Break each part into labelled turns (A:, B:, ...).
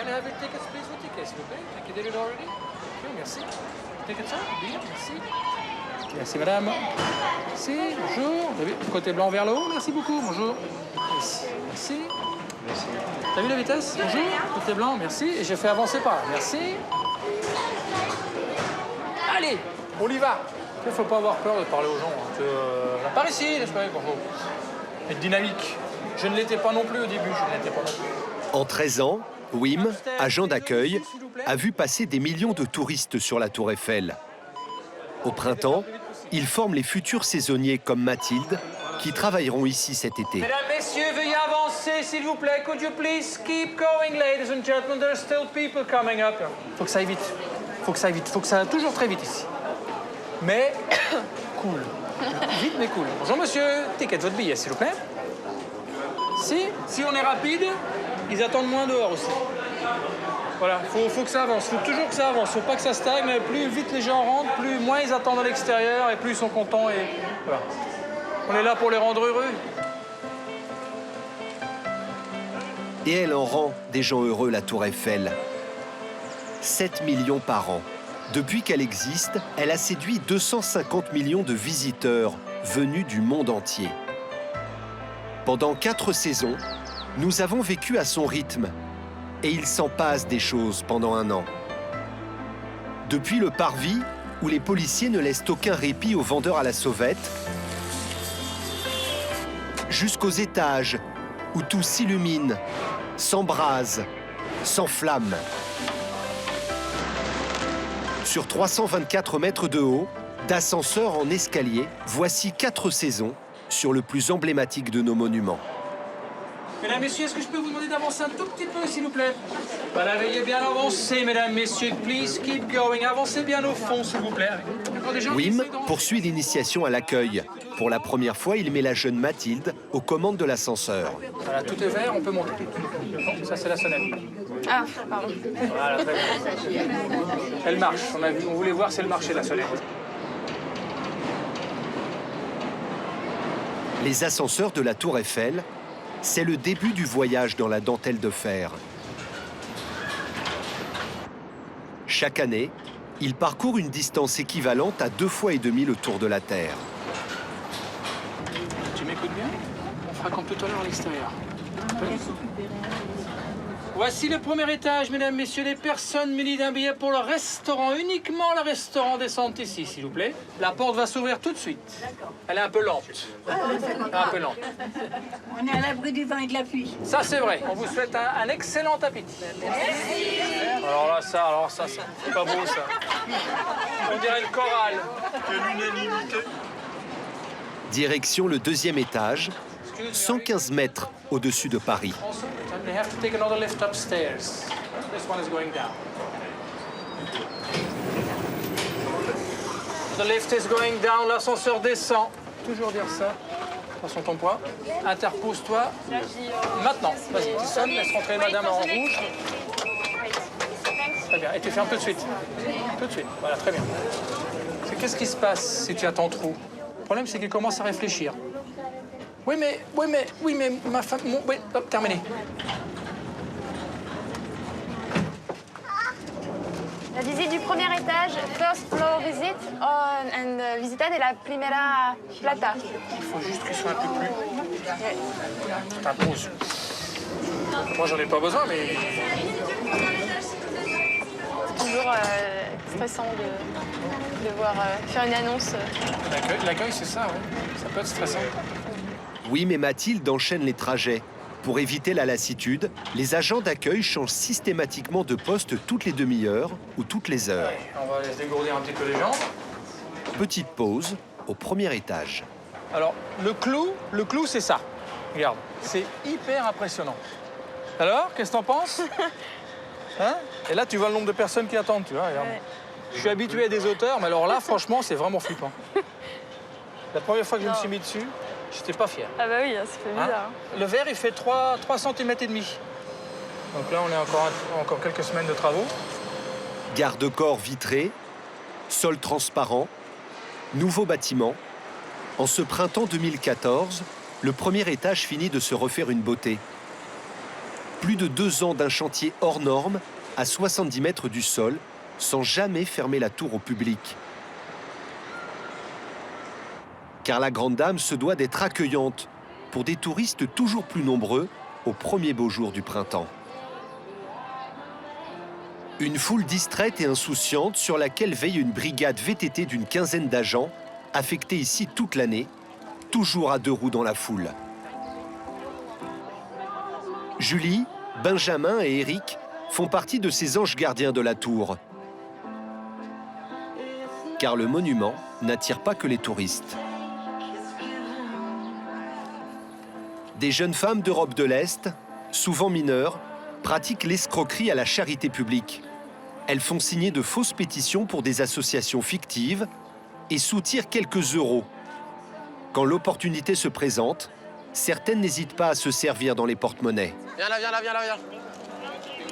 A: I have your tickets, please, vos tickets, s'il vous plaît? Thank you, did it already? Okay, merci. Tickets, sir? Bien, merci. Merci, madame. Merci, bonjour. Vous avez côté blanc vers le haut, merci beaucoup, bonjour. Merci. Merci. T'as vu la vitesse? Bonjour, côté blanc, merci. Et j'ai fait avancer par là, merci. Allez, on y va. Il ne faut pas avoir peur de parler aux gens. Par ici, n'est-ce pas? Bonjour. Être dynamique. Je ne l'étais pas non plus au début, je ne l'étais pas non plus.
B: En 13 ans, Wim, agent d'accueil, a vu passer des millions de touristes sur la Tour Eiffel. Au printemps, il forme les futurs saisonniers comme Mathilde, qui travailleront ici cet été.
A: Mesdames, messieurs, veuillez avancer, s'il vous plaît. Could you please keep going, ladies and gentlemen? There are still people coming up. Faut que ça aille vite. Faut que ça aille vite. Faut que ça aille toujours très vite ici. Mais cool. Vite, mais cool. Bonjour, monsieur. Ticket, votre billet, s'il vous plaît. Si on est rapide, ils attendent moins dehors aussi. Voilà, faut que ça avance, faut toujours que ça avance, faut pas que ça stagne, mais plus vite les gens rentrent, moins ils attendent à l'extérieur et plus ils sont contents et voilà. On est là pour les rendre heureux.
B: Et elle en rend des gens heureux, la Tour Eiffel. 7 millions par an. Depuis qu'elle existe, elle a séduit 250 millions de visiteurs venus du monde entier. Pendant 4 saisons, nous avons vécu à son rythme. Et il s'en passe des choses pendant 1 an. Depuis le parvis, où les policiers ne laissent aucun répit aux vendeurs à la sauvette, jusqu'aux étages, où tout s'illumine, s'embrase, s'enflamme. Sur 324 mètres de haut, d'ascenseur en escalier, voici 4 saisons sur le plus emblématique de nos monuments.
A: Mesdames, messieurs, est-ce que je peux vous demander d'avancer un tout petit peu, s'il vous plaît? Voilà, veuillez bien avancer, mesdames, messieurs. Please keep going. Avancez bien au fond, s'il vous plaît.
B: Wim poursuit l'initiation à l'accueil. Pour la première fois, il met la jeune Mathilde aux commandes de l'ascenseur.
A: Voilà, tout est vert, on peut monter. Bon, ça, c'est la sonnette.
C: Ah, pardon.
A: Voilà, très bien. Elle marche. On voulait voir si elle marchait, la sonnette.
B: Les ascenseurs de la Tour Eiffel, c'est le début du voyage dans la dentelle de fer. Chaque année, il parcourt une distance équivalente à 2,5 fois le tour de la Terre.
A: Tu m'écoutes bien? On fera comme tout à l'heure à l'extérieur. Voici le premier étage, mesdames, messieurs. Les personnes munies d'un billet pour le restaurant, uniquement le restaurant, descendent ici, s'il vous plaît. La porte va s'ouvrir tout de suite. Elle est un peu lente. Un peu lente.
D: On est à l'abri du vent et de la pluie.
A: Ça, c'est vrai. On vous souhaite un excellent appétit. Merci. Alors ça, c'est pas beau, ça. On dirait le choral. Quelle unanimité.
B: Direction le 2e étage, 115 mètres au-dessus de Paris.
A: They have to take another lift upstairs. This one is going down. The lift is going down. L'ascenseur descend. Toujours dire ça. Attention ton poids. Interpose-toi. Maintenant. Vas-y, tu sonnes. Laisse rentrer madame en rouge. Très bien. Et tu fermes tout de suite. Tout de suite. Voilà, très bien. Qu'est-ce qui se passe si tu attends trop? Le problème, c'est qu'il commence à réfléchir. Oui, mais ma femme... Oui, hop, terminé.
C: La visite du premier étage, first floor visit, and visita de la primera plata.
A: Il faut juste qu'il soit un peu plus... T'imposes. Moi, j'en ai pas besoin, mais...
C: C'est toujours stressant de devoir faire une annonce.
A: L'accueil, c'est ça, oui. Ça peut être stressant.
B: Wim et Mathilde enchaînent les trajets. Pour éviter la lassitude, les agents d'accueil changent systématiquement de poste toutes les demi-heures ou toutes les heures.
A: Ouais, on va se dégourdir un petit peu les jambes.
B: Petite pause au premier étage.
A: Alors, le clou, c'est ça. Regarde, c'est hyper impressionnant. Alors, qu'est-ce que t'en penses? Hein? Et là, tu vois le nombre de personnes qui attendent, tu vois. Regarde.
C: Ouais.
A: Je suis habitué à des hauteurs, mais alors là, franchement, c'est vraiment flippant. La première fois que je me suis mis dessus, j'étais pas fier.
C: Ah bah oui, ça fait bizarre.
A: Le verre, il fait 3 cm et demi. Donc là, on est encore quelques semaines de travaux.
B: Garde-corps vitré, sol transparent, nouveau bâtiment. En ce printemps 2014, le premier étage finit de se refaire une beauté. Plus de 2 ans d'un chantier hors norme, à 70 mètres du sol, sans jamais fermer la tour au public. Car la Grande Dame se doit d'être accueillante pour des touristes toujours plus nombreux au premier beau jour du printemps. Une foule distraite et insouciante sur laquelle veille une brigade VTT d'une quinzaine d'agents, affectés ici toute l'année, toujours à 2 roues dans la foule. Julie, Benjamin et Eric font partie de ces anges gardiens de la tour. Car le monument n'attire pas que les touristes. Des jeunes femmes d'Europe de l'Est, souvent mineures, pratiquent l'escroquerie à la charité publique. Elles font signer de fausses pétitions pour des associations fictives et soutirent quelques euros. Quand l'opportunité se présente, certaines n'hésitent pas à se servir dans les porte-monnaies.
E: Viens là, viens là, viens là, viens.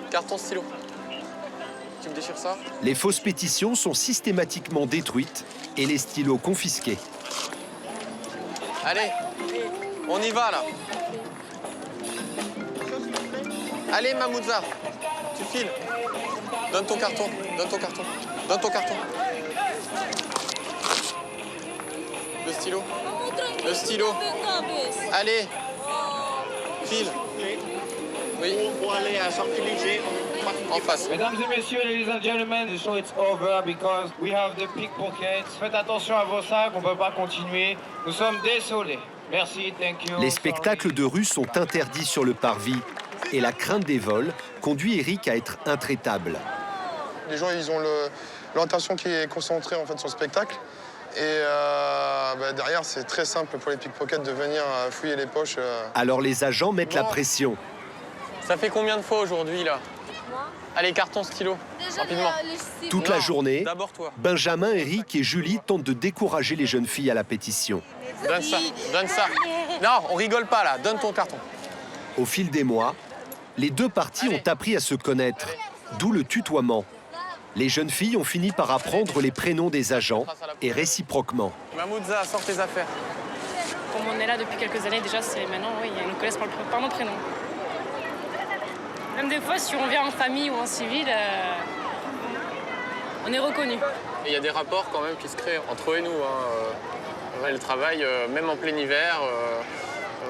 E: Carton, stylo. Tu me déchires ça?
B: Les fausses pétitions sont systématiquement détruites et les stylos confisqués.
E: Allez, on y va là. Allez, Mamouza, tu files. Donne ton carton, donne ton carton, donne ton carton. Le stylo. Le stylo. Allez, file. Oui.
F: Pour aller à Champs-Élysées,
E: En face.
G: Mesdames et messieurs, ladies and gentlemen, the show is over because we have the pickpockets. Faites attention à vos sacs, on ne peut pas continuer. Nous sommes désolés. Merci, thank you.
B: Les spectacles de rue sont interdits sur le parvis et la crainte des vols conduit Eric à être intraitable.
H: Les gens, ils ont l'intention qui est concentrée en fait, sur le spectacle. Et derrière, c'est très simple pour les pickpockets de venir fouiller les poches.
B: Alors les agents mettent la pression.
E: Ça fait combien de fois aujourd'hui là? Allez, carton, stylo, rapidement.
B: Toute la journée,
E: D'abord toi.
B: Benjamin, Eric et Julie tentent de décourager les jeunes filles à la pétition.
E: Donne ça, donne ça. Non, on rigole pas là, donne ton carton.
B: Au fil des mois, les deux parties ont appris à se connaître, d'où le tutoiement. Les jeunes filles ont fini par apprendre les prénoms des agents et réciproquement.
E: Mamouza, sors tes affaires.
I: Comme on est là depuis quelques années, déjà, c'est maintenant, oui, ils nous connaissent par nos prénoms. Même des fois, si on vient en famille ou en civil, on est reconnu.
E: Il y a des rapports quand même qui se créent entre eux et nous. Elle travaille même en plein hiver.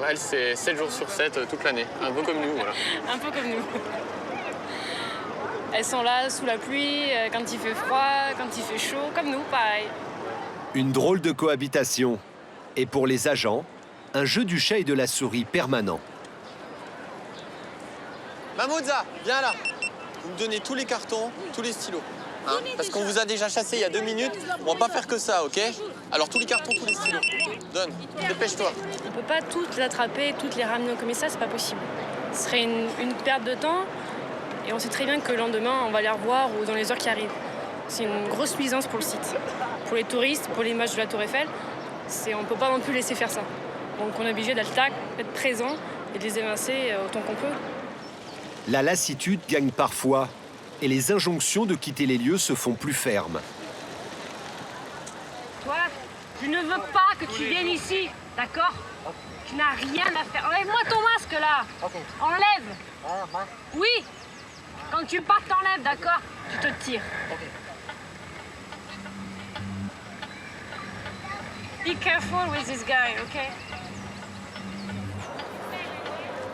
E: Elle, c'est 7 jours sur 7 toute l'année. Un peu comme nous, voilà.
I: Un peu comme nous. Elles sont là sous la pluie, quand il fait froid, quand il fait chaud, comme nous, pareil.
B: Une drôle de cohabitation. Et pour les agents, un jeu du chat et de la souris permanent.
E: Mamouza, viens là. Vous me donnez tous les cartons, tous les stylos. Hein, parce qu'on vous a déjà chassé il y a 2 minutes. On va pas faire que ça, ok? Alors tous les cartons, tous les stylos. Donne, dépêche-toi.
I: On peut pas toutes les attraper, toutes les ramener au commissariat, c'est pas possible. Ce serait une perte de temps. Et on sait très bien que le lendemain, on va les revoir ou dans les heures qui arrivent. C'est une grosse nuisance pour le site. Pour les touristes, pour l'image de la Tour Eiffel, on ne peut pas non plus laisser faire ça. Donc on est obligé d'être présent et de les évincer autant qu'on peut.
B: La lassitude gagne parfois et les injonctions de quitter les lieux se font plus fermes.
J: Toi, je ne veux pas que tu viennes ici, d'accord? Tu n'as rien à faire. Enlève-moi ton masque là. Enlève. Oui. Quand tu pars, t'enlèves, d'accord? Tu te tires. Be careful with this guy, ok?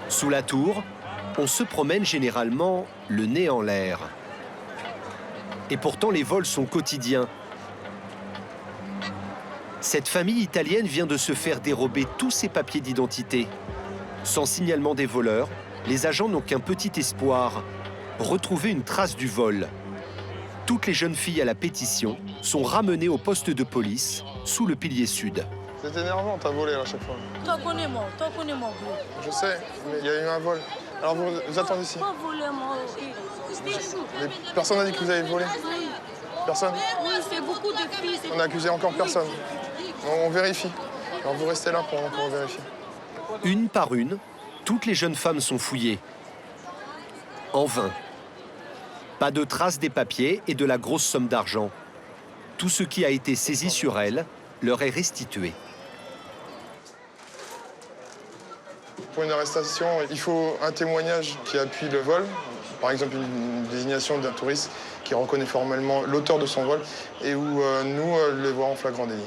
B: Sous la tour, on se promène généralement le nez en l'air. Et pourtant, les vols sont quotidiens. Cette famille italienne vient de se faire dérober tous ses papiers d'identité. Sans signalement des voleurs, les agents n'ont qu'un petit espoir: retrouver une trace du vol. Toutes les jeunes filles à la pétition sont ramenées au poste de police, sous le pilier sud.
H: C'est énervant, t'as volé à chaque fois.
D: Toi, connais-moi, gros.
H: Je sais, mais il y a eu un vol. Alors vous attendez ici.
D: Pas voler, moi.
H: Mais personne n'a dit que vous avez volé. Personne.
D: Oui, c'est beaucoup de filles.
H: On n'a accusé encore personne. On vérifie. Alors vous restez là pendant qu'on vérifie.
B: Une par une, toutes les jeunes femmes sont fouillées. En vain. Pas de traces des papiers et de la grosse somme d'argent. Tout ce qui a été saisi sur elles leur est restitué.
H: Pour une arrestation, il faut un témoignage qui appuie le vol. Par exemple, une désignation d'un touriste qui reconnaît formellement l'auteur de son vol et où nous les voir en flagrant délit.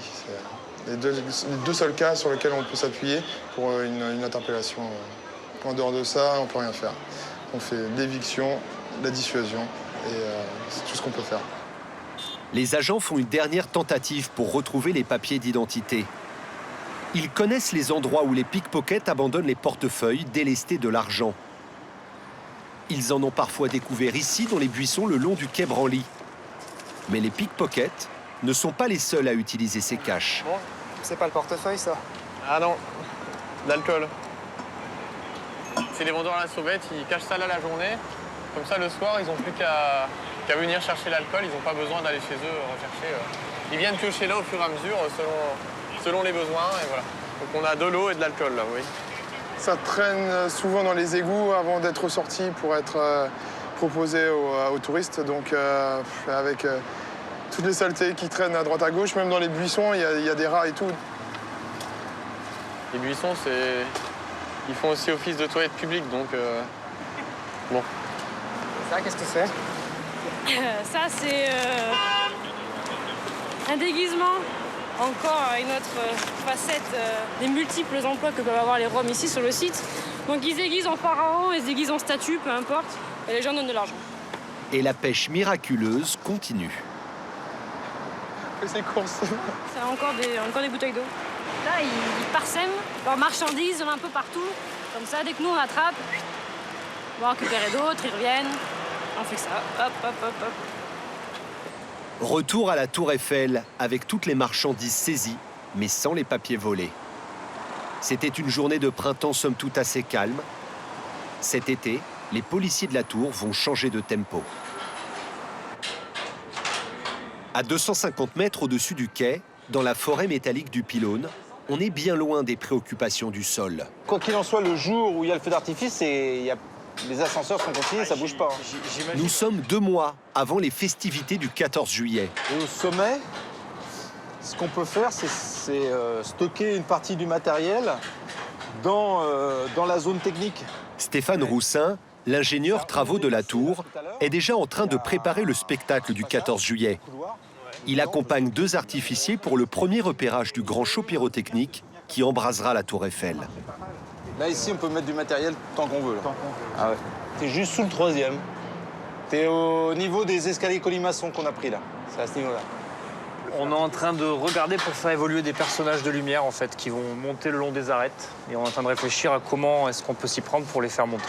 H: C'est les deux seuls cas sur lesquels on peut s'appuyer pour une interpellation. En dehors de ça, on ne peut rien faire. On fait l'éviction, la dissuasion et c'est tout ce qu'on peut faire.
B: Les agents font une dernière tentative pour retrouver les papiers d'identité. Ils connaissent les endroits où les pickpockets abandonnent les portefeuilles délestés de l'argent. Ils en ont parfois découvert ici, dans les buissons, le long du quai Branly. Mais les pickpockets ne sont pas les seuls à utiliser ces caches.
F: Bon, c'est pas le portefeuille, ça?
E: Ah non, l'alcool. C'est les vendeurs à la sauvette, ils cachent ça là la journée. Comme ça, le soir, ils n'ont plus qu'à venir chercher l'alcool. Ils n'ont pas besoin d'aller chez eux rechercher. Ils viennent piocher là au fur et à mesure, selon les besoins. Et voilà. Donc on a de l'eau et de l'alcool là, oui.
H: Ça traîne souvent dans les égouts avant d'être sorti pour être proposé aux touristes. Donc avec toutes les saletés qui traînent à droite à gauche, même dans les buissons, il y a des rats et tout.
E: Les buissons, ils font aussi office de toilette publique, donc bon.
F: Ça, qu'est-ce que c'est?
I: Ça, c'est un déguisement. Encore une autre facette des multiples emplois que peuvent avoir les Roms ici sur le site. Donc ils se déguisent en pharaon, ils se déguisent en statue, peu importe, et les gens donnent de l'argent.
B: Et la pêche miraculeuse continue.
H: C'est course.
I: C'est encore des bouteilles d'eau. Là, ils parsèment leurs marchandises un peu partout. Comme ça, dès que nous on attrape, on va en récupérer d'autres, ils reviennent. On fait ça, hop, hop, hop, hop.
B: Retour à la Tour Eiffel avec toutes les marchandises saisies, mais sans les papiers volés. C'était une journée de printemps somme toute assez calme. Cet été, les policiers de la Tour vont changer de tempo. À 250 mètres au-dessus du quai, dans la forêt métallique du pylône, on est bien loin des préoccupations du sol.
F: Quoi qu'il en soit, le jour où il y a le feu d'artifice, les ascenseurs sont continus, ça bouge pas.
B: Nous sommes 2 mois avant les festivités du 14 juillet.
F: Et au sommet, ce qu'on peut faire, c'est stocker une partie du matériel dans la zone technique.
B: Stéphane Roussin, l'ingénieur travaux de la Tour, est déjà en train de préparer le spectacle du 14 juillet. Il accompagne 2 artificiers pour le premier repérage du grand show pyrotechnique qui embrasera la Tour Eiffel.
F: Là, ici, on peut mettre du matériel tant qu'on veut. Là. Ah ouais. T'es juste sous le 3e. T'es au niveau des escaliers colimaçons qu'on a pris, là. C'est à ce niveau-là.
K: On est en train de regarder pour faire évoluer des personnages de lumière, en fait, qui vont monter le long des arêtes. Et on est en train de réfléchir à comment est-ce qu'on peut s'y prendre pour les faire monter.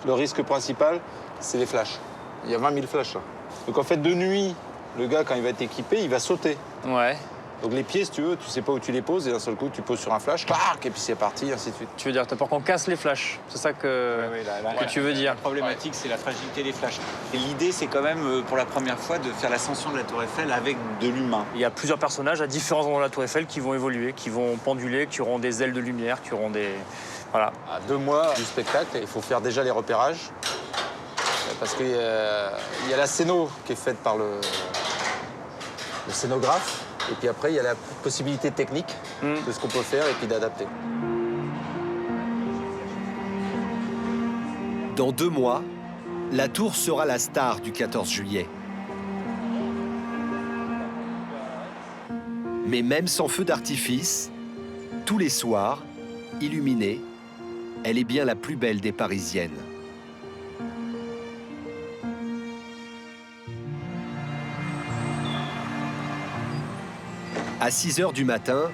F: Le risque principal, c'est les flashs. Il y a 20 000 flashs, là. Donc, en fait, de nuit, le gars, quand il va être équipé, il va sauter.
K: Ouais.
F: Donc les pieds, si tu veux, tu sais pas où tu les poses et d'un seul coup, tu poses sur un flash, clac, et puis c'est parti, ainsi de suite.
K: Tu veux dire, t'as peur qu'on casse les flashs? C'est ça que tu veux dire?
L: La problématique, c'est la fragilité des flashs. Et l'idée, c'est quand même, pour la première fois, de faire l'ascension de la Tour Eiffel avec de l'humain.
K: Il y a plusieurs personnages à différents endroits de la Tour Eiffel qui vont évoluer, qui vont penduler, qui auront des ailes de lumière, qui auront des... Voilà.
F: À 2 mois du spectacle, il faut faire déjà les repérages. Parce qu'il y a la scéno qui est faite par le scénographe. Et puis après, il y a la possibilité technique de ce qu'on peut faire et puis d'adapter.
B: Dans 2 mois, la Tour sera la star du 14 juillet. Mais même sans feu d'artifice, tous les soirs, illuminée, elle est bien la plus belle des Parisiennes. À 6 heures du matin,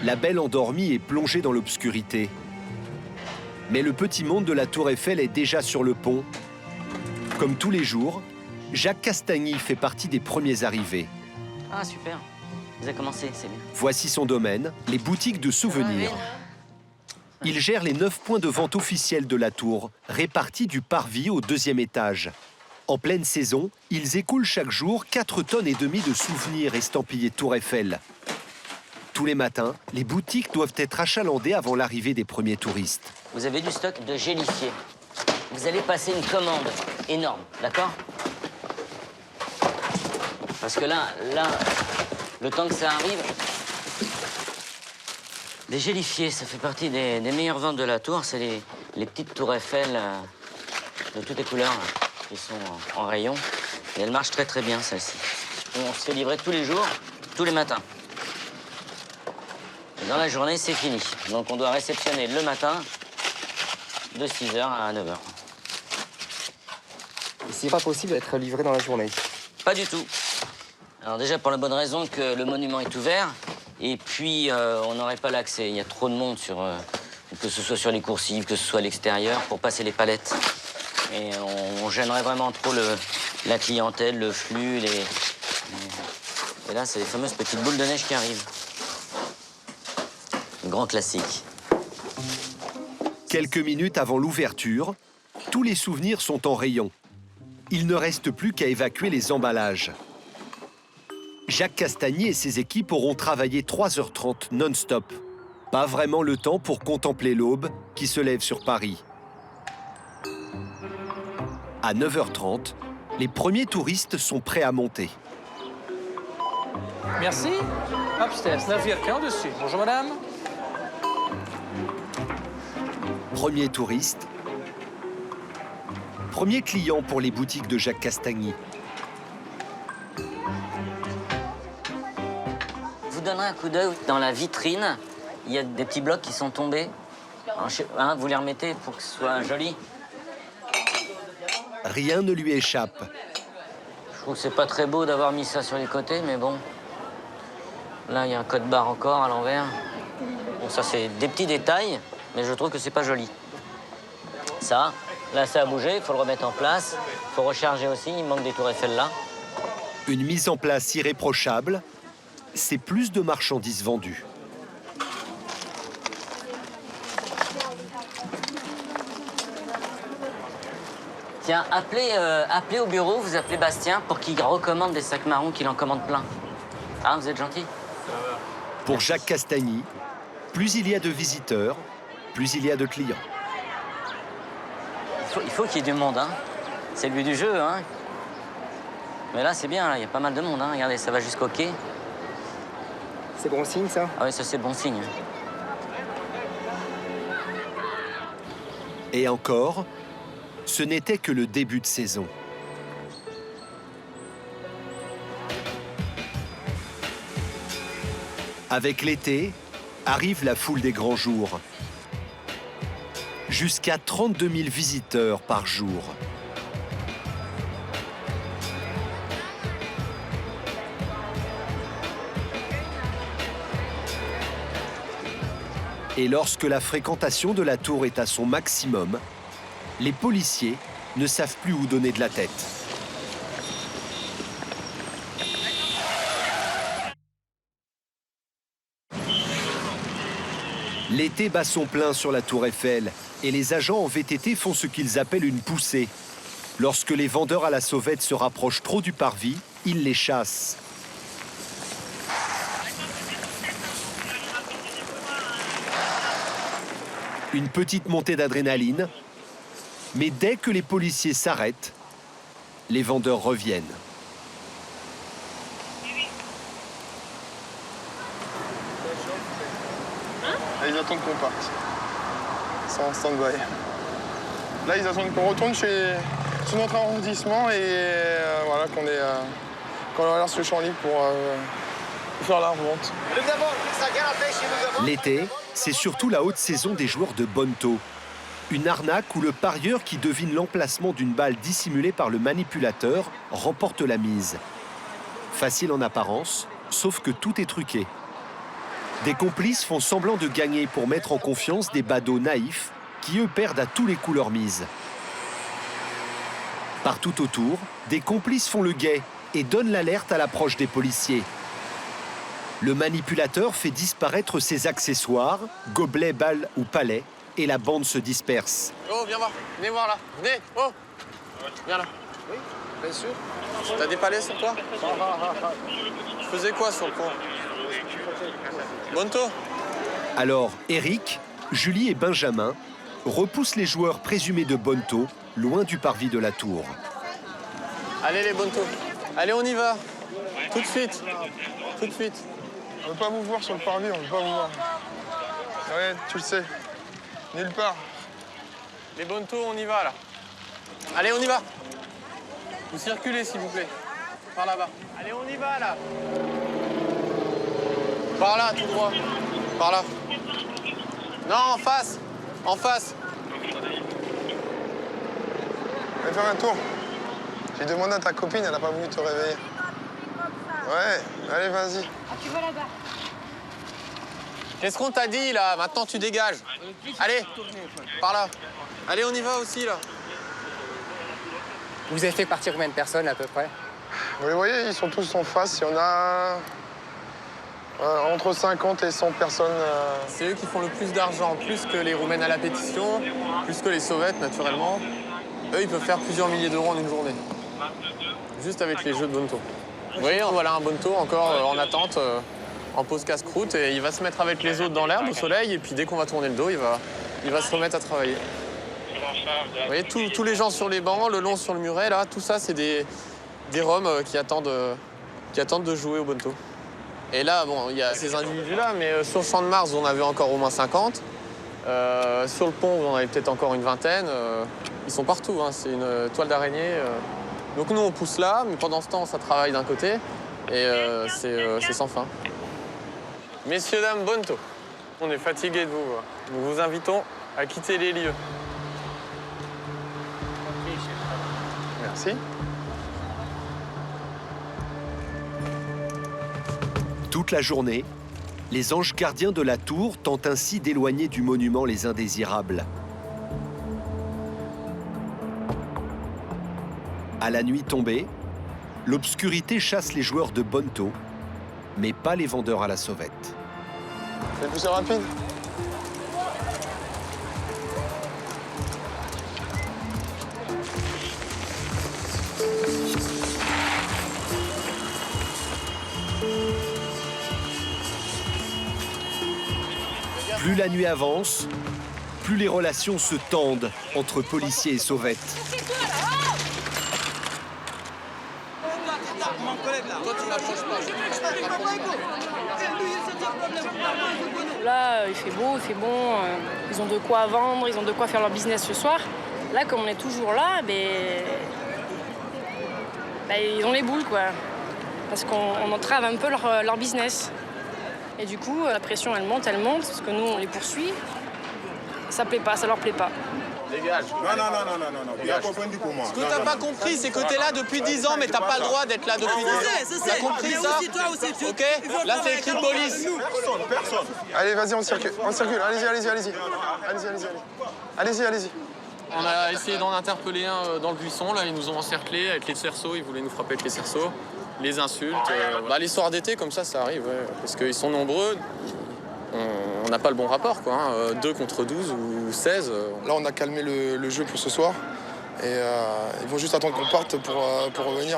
B: la belle endormie est plongée dans l'obscurité. Mais le petit monde de la Tour Eiffel est déjà sur le pont. Comme tous les jours, Jacques Castagny fait partie des premiers arrivés.
M: Ah super, vous avez commencé, c'est bien.
B: Voici son domaine, les boutiques de souvenirs. Il gère les 9 points de vente officiels de la Tour, répartis du parvis au 2e étage. En pleine saison, ils écoulent chaque jour 4,5 tonnes de souvenirs estampillés Tour Eiffel. Tous les matins, les boutiques doivent être achalandées avant l'arrivée des premiers touristes.
M: Vous avez du stock de gélifiés. Vous allez passer une commande énorme, d'accord? Parce que là, le temps que ça arrive, Des gélifiés, ça fait partie des meilleures ventes de la tour. C'est les petites tours Eiffel de toutes les couleurs là, qui sont en rayon. Et elles marchent très très bien, celles-ci. On se fait livrer tous les jours, tous les matins. Et dans la journée, c'est fini. Donc on doit réceptionner le matin de 6h à 9h.
N: C'est pas possible d'être livré dans la journée?
M: Pas du tout. Alors déjà pour la bonne raison que le monument est ouvert. Et puis, on n'aurait pas l'accès. Il y a trop de monde, que ce soit sur les coursives, que ce soit à l'extérieur, pour passer les palettes. Et on gênerait vraiment trop la clientèle, le flux. Et là, c'est les fameuses petites boules de neige qui arrivent. Grand classique.
B: Quelques minutes avant l'ouverture, tous les souvenirs sont en rayon. Il ne reste plus qu'à évacuer les emballages. Jacques Castagny et ses équipes auront travaillé 3h30 non-stop. Pas vraiment le temps pour contempler l'aube qui se lève sur Paris. À 9h30, les premiers touristes sont prêts à monter.
A: Merci. Upstairs, navire au-dessus. Bonjour madame.
B: Premier touriste. Premier client pour les boutiques de Jacques Castagny.
M: Je vous donnerai un coup d'œil. Dans la vitrine, il y a des petits blocs qui sont tombés. Hein, vous les remettez pour que ce soit joli.
B: Rien ne lui échappe.
M: Je trouve que c'est pas très beau d'avoir mis ça sur les côtés, mais bon. Là, il y a un code-barre encore à l'envers. Bon, ça, c'est des petits détails, mais je trouve que c'est pas joli. Ça, là, ça a bougé, il faut le remettre en place. Il faut recharger aussi, il manque des tours Eiffel là.
B: Une mise en place irréprochable, c'est plus de marchandises vendues.
M: Tiens, appelez au bureau, vous appelez Bastien pour qu'il recommande des sacs marrons, qu'il en commande plein. Ah, vous êtes gentil.
B: Pour Jacques Castagny, plus il y a de visiteurs, plus il y a de clients.
M: Il faut qu'il y ait du monde, hein. C'est le but du jeu, hein. Mais là, c'est bien, il y a pas mal de monde, hein. Regardez, ça va jusqu'au quai.
N: C'est bon signe, ça?
M: Ah oui, ça, c'est bon signe.
B: Et encore, ce n'était que le début de saison. Avec l'été, arrive la foule des grands jours. Jusqu'à 32 000 visiteurs par jour. Et lorsque la fréquentation de la tour est à son maximum, les policiers ne savent plus où donner de la tête. L'été bat son plein sur la tour Eiffel et les agents en VTT font ce qu'ils appellent une poussée. Lorsque les vendeurs à la sauvette se rapprochent trop du parvis, ils les chassent. Une petite montée d'adrénaline, mais dès que les policiers s'arrêtent, les vendeurs reviennent.
H: Ils attendent qu'on parte. C'est en stand-by. Là, ils attendent qu'on retourne sur notre arrondissement et voilà, qu'on leur laisse le champ libre pour faire la remonte.
B: L'été, c'est surtout la haute saison des joueurs de Bonto. Une arnaque où le parieur qui devine l'emplacement d'une balle dissimulée par le manipulateur remporte la mise. Facile en apparence, sauf que tout est truqué. Des complices font semblant de gagner pour mettre en confiance des badauds naïfs qui, eux, perdent à tous les coups leur mise. Partout autour, des complices font le guet et donnent l'alerte à l'approche des policiers. Le manipulateur fait disparaître ses accessoires, gobelets, balles ou palets, et la bande se disperse.
E: Oh, viens voir. Venez voir là. Venez. Oh. Viens là.
N: Oui, bien sûr.
E: T'as des palets sur toi? Je faisais quoi sur le pont? Bonto.
B: Alors, Eric, Julie et Benjamin repoussent les joueurs présumés de Bonto loin du parvis de la tour.
E: Allez les Bonto. Allez, on y va. Tout de suite. Tout de suite.
H: On ne veut pas vous voir sur le parvis, on ne veut pas vous voir. Ouais, tu le sais. Nulle part.
E: Les bontos, on y va là. Allez, on y va. Vous circulez, s'il vous plaît. Par là-bas. Allez, on y va là. Par là, tout droit. Par là. Non, en face. En face.
H: Allez faire un tour. J'ai demandé à ta copine, elle n'a pas voulu te réveiller. Ouais, allez, vas-y.
J: Ah, tu vas là-bas.
E: Qu'est-ce qu'on t'a dit là? Maintenant, tu dégages. Allez, par là. Allez, on y va aussi là.
N: Vous avez fait partir combien de personnes à peu près?
H: Vous les voyez, ils sont tous en face. Il y en a entre 50 et 100 personnes.
E: C'est eux qui font le plus d'argent, plus que les Roumains à la pétition, plus que les Soviets, naturellement. Eux, ils peuvent faire plusieurs milliers d'euros en une journée. Juste avec les jeux de bonto. Vous voyez, voilà un bonto encore en attente, en pause casse-croûte. Et il va se mettre avec les autres dans l'herbe, au soleil. Et puis dès qu'on va tourner le dos, il va se remettre à travailler. Vous voyez, tous les gens sur les bancs, le long sur le muret, là, tout ça, c'est des Roms qui attendent de jouer au bonto. Et là, bon, il y a ces individus-là, mais sur le champ de Mars, on avait encore au moins 50. Sur le pont, on en avait peut-être encore une vingtaine. Ils sont partout, hein, c'est une toile d'araignée. Donc nous, on pousse là, mais pendant ce temps, ça travaille d'un côté. Et c'est sans fin. Messieurs, dames, bonto. On est fatigués de vous. Nous vous invitons à quitter les lieux.
H: Merci.
B: Toute la journée, les anges gardiens de la tour tentent ainsi d'éloigner du monument les indésirables. À la nuit tombée, l'obscurité chasse les joueurs de bonto, mais pas les vendeurs à la sauvette.
H: Fais pousser rapide.
B: Plus la nuit avance, plus les relations se tendent entre policiers et sauvettes.
I: Là, il fait beau, il fait bon, ils ont de quoi vendre, ils ont de quoi faire leur business ce soir. Là, comme on est toujours là, ils ont les boules, quoi. Parce qu'on entrave un peu leur business. Et du coup, la pression, elle monte, parce que nous, on les poursuit. Ça plaît pas, ça leur plaît pas.
E: Dégage.
O: Non. Tu as compris comment?
E: Ce que t'as pas compris, c'est que t'es là depuis 10 ans, mais t'as pas le droit d'être là depuis 10 ans. T'as compris ça? Ok? Là, c'est écrit police.
O: Personne.
H: Allez, vas-y, on circule. Allez-y. Allez-y.
E: On a essayé d'en interpeller un dans le buisson. Là, ils nous ont encerclés avec les cerceaux. Ils voulaient nous frapper avec les cerceaux. Les insultes. Les soirs d'été, comme ça arrive. Ouais, parce qu'ils sont nombreux. On n'a pas le bon rapport, quoi. 2 contre 12 ou 16.
H: Là, on a calmé le jeu pour ce soir. Et ils vont juste attendre qu'on parte pour revenir.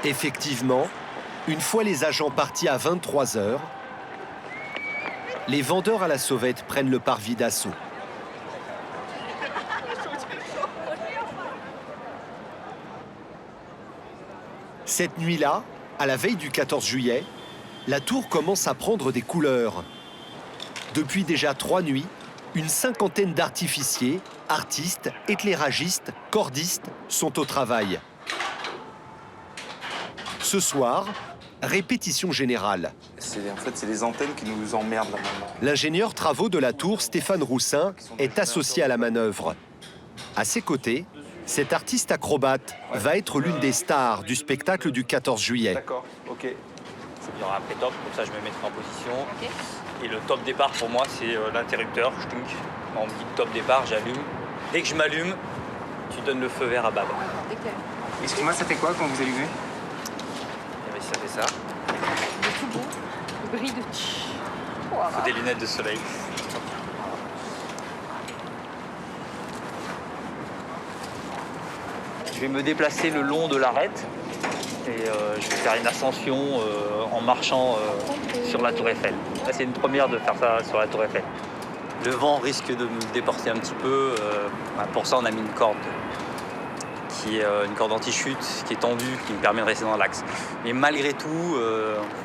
B: Effectivement, une fois les agents partis à 23 h, les vendeurs à la sauvette prennent le parvis d'assaut. Cette nuit-là, à la veille du 14 juillet, la tour commence à prendre des couleurs. Depuis déjà 3 nuits, une cinquantaine d'artificiers, artistes, éclairagistes, cordistes sont au travail. Ce soir, répétition générale.
F: En fait, c'est les antennes qui nous emmerdent là maintenant.
B: L'ingénieur travaux de la tour, Stéphane Roussin, est associé à la manœuvre. À ses côtés, cet artiste acrobate va être l'une des stars du spectacle du 14 juillet.
F: D'accord, ok.
P: Il y aura un pré-top, comme ça je me mettrai en position. Et le top départ pour moi, c'est l'interrupteur. On me dit top départ, j'allume. Dès que je m'allume, tu donnes le feu vert à Bab.
N: Excuse-moi, ça fait quoi quand vous allumez?
P: Ça fait ça.
I: C'est tout beau, le bris de...
P: Faut des lunettes de soleil. Je vais me déplacer le long de l'arête et je vais faire une ascension en marchant sur la Tour Eiffel. Là, c'est une première de faire ça sur la Tour Eiffel. Le vent risque de me déporter un petit peu. Pour ça, on a mis une corde qui est une corde anti-chute, qui est tendue, qui me permet de rester dans l'axe. Mais malgré tout,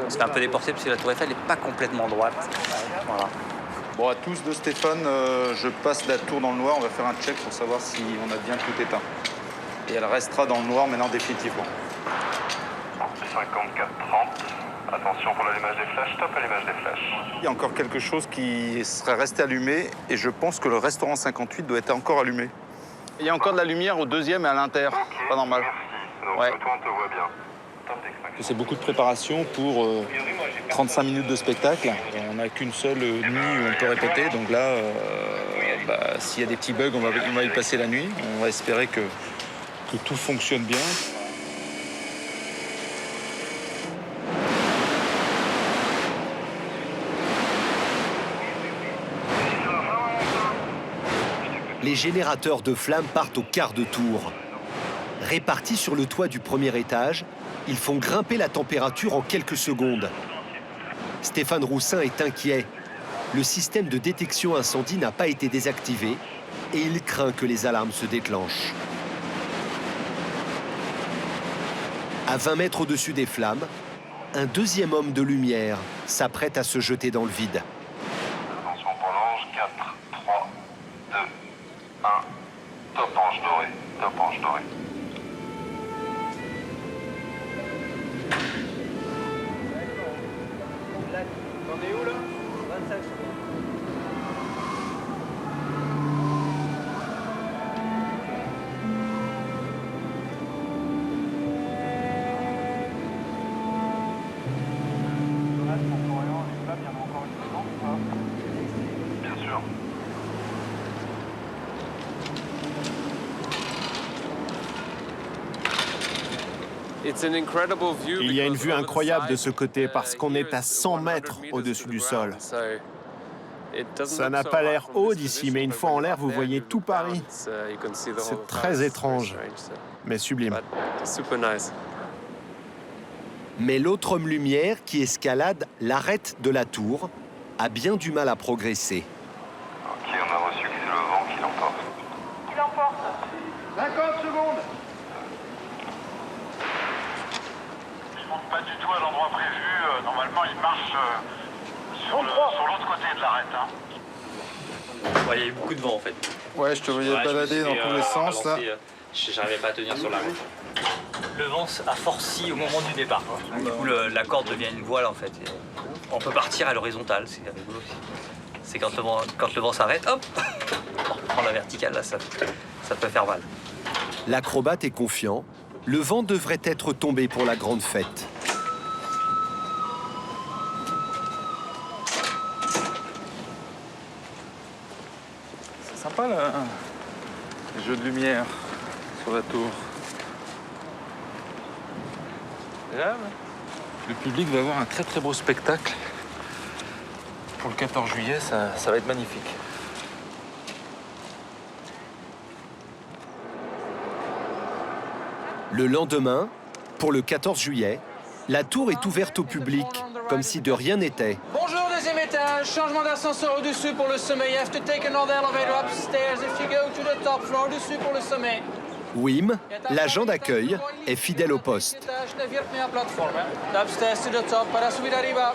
P: on se fait un peu déporter parce que la tour Eiffel n'est pas complètement droite. Voilà.
F: Bon, à tous de Stéphane, je passe la tour dans le noir. On va faire un check pour savoir si on a bien tout éteint. Et elle restera dans le noir maintenant définitivement.
Q: 54-30. Attention pour l'allumage des flashs, stop allumage des flashs.
F: Il y a encore quelque chose qui serait resté allumé et je pense que le restaurant 58 doit être encore allumé. Il y a encore de la lumière au deuxième et à l'inter. Pas normal.
Q: Donc
F: Ouais.
Q: toi on te voit bien.
F: C'est beaucoup de préparation pour 35 minutes de spectacle. On n'a qu'une seule nuit où on peut répéter. Donc là, s'il y a des petits bugs, on va y passer la nuit. On va espérer que tout fonctionne bien.
B: Les générateurs de flammes partent au quart de tour. Répartis sur le toit du premier étage, ils font grimper la température en quelques secondes. Stéphane Roussin est inquiet. Le système de détection incendie n'a pas été désactivé et il craint que les alarmes se déclenchent. À 20 mètres au-dessus des flammes, un deuxième homme de lumière s'apprête à se jeter dans le vide.
Q: Attention pour l'ange, 4, 3, 2, 1. Top ange doré, top ange doré.
A: T'en es où là 25 secondes.
Q: Bien sûr.
R: Il y a une vue incroyable de ce côté parce qu'on est à 100 mètres au-dessus du sol. Ça n'a pas l'air haut d'ici, mais une fois en l'air, vous voyez tout Paris. C'est très étrange, mais sublime.
B: Mais l'autre homme lumière qui escalade l'arête de la tour a bien du mal à progresser.
Q: Ok, on a reçu que c'est le vent qui l'emporte.
A: Qui l'emporte 50 secondes.
Q: Je monte pas du tout à l'endroit prévu. Normalement, il marche sur l'autre côté de l'arête. Hein.
P: Ouais, il y a eu beaucoup de vent en fait.
F: Ouais, je te voyais balader dans tous les sens là.
P: J'arrivais pas à tenir sur l'arrêt. Le vent a forci au moment du départ. Du coup, la corde devient une voile en fait. Et on peut partir à l'horizontale, c'est rigolo aussi. C'est quand le vent s'arrête, hop, on reprend la verticale, là, ça peut faire mal.
B: L'acrobate est confiant. Le vent devrait être tombé pour la grande fête.
F: C'est sympa là, les jeux de lumière sur la tour. Le public va avoir un très très beau spectacle. Pour le 14 juillet, ça va être magnifique.
B: Le lendemain, pour le 14 juillet, la tour est ouverte au public, comme si de rien n'était.
A: Bonjour, deuxième étage. Changement d'ascenseur au-dessus pour le sommet. You have to take another elevator upstairs if you go to the top floor. Au-dessus pour le sommet.
B: Wim, l'agent d'accueil, est fidèle au poste.
A: Upstairs to the top para subire arriba.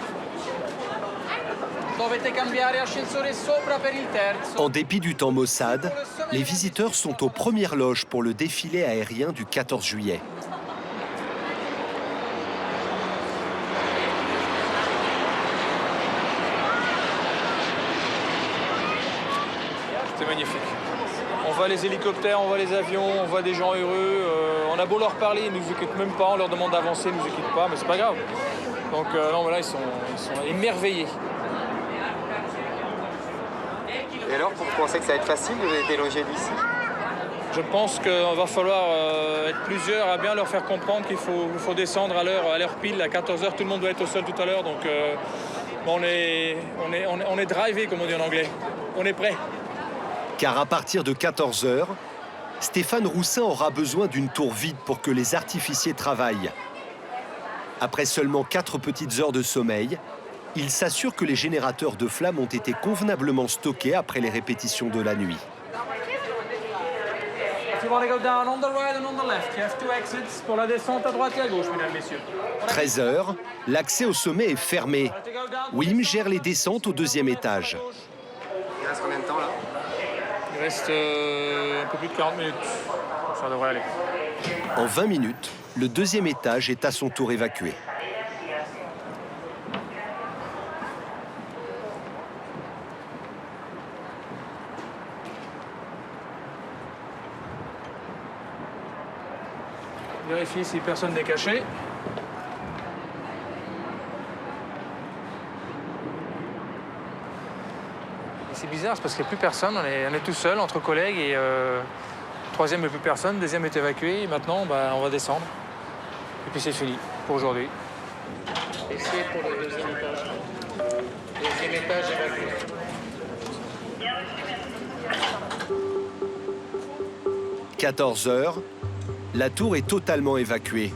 A: Dovete cambiare ascensore sopra per il terzo.
B: En dépit du temps maussade, les visiteurs sont aux premières loges pour le défilé aérien du 14 juillet.
A: C'est magnifique. On voit les hélicoptères, on voit les avions, on voit des gens heureux. On a beau leur parler, ils ne nous écoutent même pas. On leur demande d'avancer, ils ne nous écoutent pas, mais c'est pas grave. Donc non, mais là, ils sont émerveillés.
N: Et alors, vous pensez que ça va être facile de déloger d'ici?
A: Je pense qu'il va falloir être plusieurs à bien leur faire comprendre qu'il faut descendre à l'heure pile, à 14h. Tout le monde doit être au sol tout à l'heure. Donc on est drivé, comme on dit en anglais. On est prêt.
B: Car à partir de 14h, Stéphane Roussin aura besoin d'une tour vide pour que les artificiers travaillent. Après seulement 4 petites heures de sommeil, il s'assure que les générateurs de flammes ont été convenablement stockés après les répétitions de la nuit.
A: you want to go down on the right and on the left. You have two exits. Pour la descente à droite et à gauche, mesdames, messieurs.
B: 13 heures, l'accès au sommet est fermé. Wim gère les descentes au deuxième étage.
N: Il reste combien de temps là?
A: Il reste un peu plus de 40 minutes. Ça devrait aller.
B: En 20 minutes, le deuxième étage est à son tour évacué.
A: Vérifier si personne n'est caché. C'est bizarre, c'est parce qu'il n'y a plus personne. On est tout seul, entre collègues. Et troisième, il n'y a plus personne. Deuxième est évacué. Et maintenant, on va descendre. Et puis c'est fini pour aujourd'hui. Et c'est pour le deuxième étage. Deuxième étage évacué.
B: « 14 heures, la tour est totalement évacuée.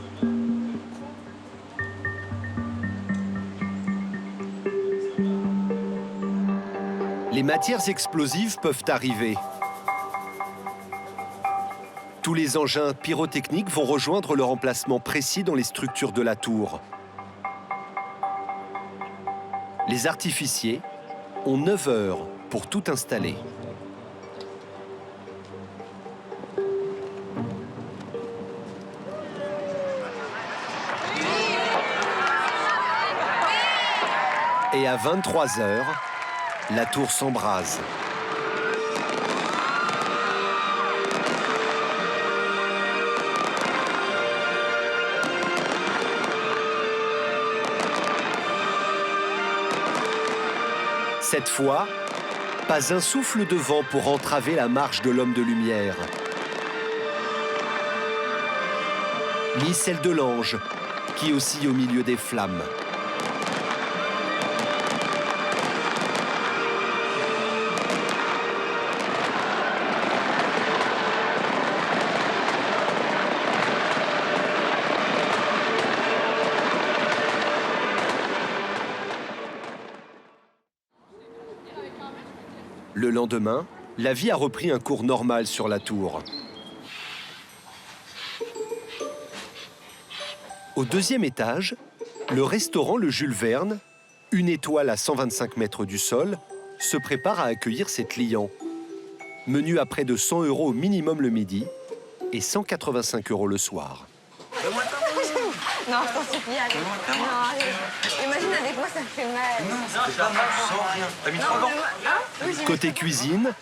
B: Les matières explosives peuvent arriver. Tous les engins pyrotechniques vont rejoindre leur emplacement précis dans les structures de la tour. Les artificiers ont 9 heures pour tout installer. Et à 23 heures, la tour s'embrase. Cette fois, pas un souffle de vent pour entraver la marche de l'homme de lumière. Ni celle de l'ange, qui oscille au milieu des flammes. Le lendemain, la vie a repris un cours normal sur la tour. Au deuxième étage, le restaurant Le Jules Verne, une étoile à 125 mètres du sol, se prépare à accueillir ses clients. Menu à près de 100 € au minimum le midi et 185 € le soir.
C: Non, je t'en supplie, allez. Non, allez. Imagine avec moi, ça me fait mal.
L: Non, ça fait pas mal, sans rien. T'as mis 3 ans.
B: Côté cuisine,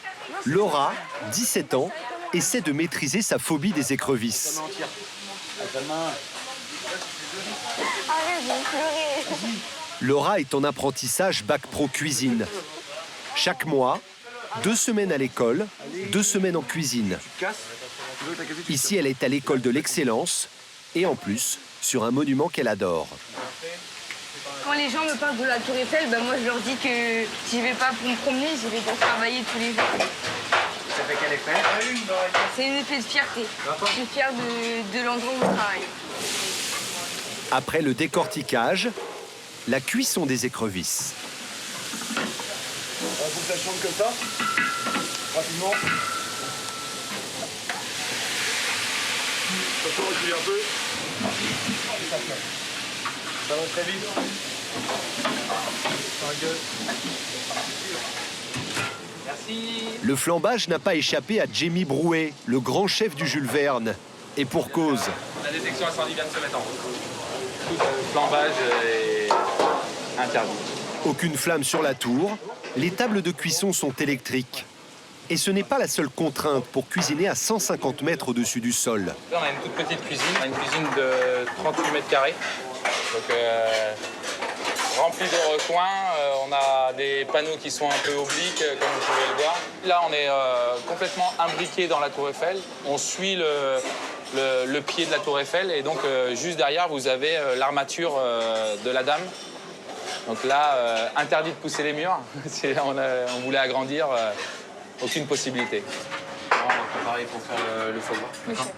B: Laura, 17 ans, essaie de maîtriser sa phobie des écrevisses.
C: Arrête, je vais pleurer.
B: Laura est en apprentissage Bac Pro Cuisine. Chaque mois, 2 semaines à l'école, 2 semaines en cuisine. Ici, elle est à l'école de l'excellence et en plus, sur un monument qu'elle adore.
I: Quand les gens me parlent de la Tour Eiffel, moi je leur dis que j'y vais pas pour me promener, j'y vais pour travailler tous les jours.
N: Ça fait quel effet?
I: C'est un effet de fierté. Je suis fière de l'endroit où je travaille.
B: Après le décortiquage, la cuisson des écrevisses.
O: On faut que ça chante comme ça, rapidement. Ça peut reculer un peu. Ça va très vite.
A: Merci.
B: Le flambage n'a pas échappé à Jamie Brouet, le grand chef du Jules Verne. Et pour cause.
F: La détection incendie vient de se mettre en route. Tout flambage est interdit.
B: Aucune flamme sur la tour, les tables de cuisson sont électriques. Et ce n'est pas la seule contrainte pour cuisiner à 150 mètres au-dessus du sol.
F: Là, on a une toute petite cuisine, on a une cuisine de 38 mètres carrés. Donc, remplie de recoins, on a des panneaux qui sont un peu obliques, comme vous pouvez le voir. Là, on est complètement imbriqué dans la Tour Eiffel. On suit le pied de la Tour Eiffel et donc juste derrière, vous avez l'armature de la Dame. Donc là, interdit de pousser les murs. On voulait agrandir. Aucune possibilité. On va préparer pour faire le foie gras.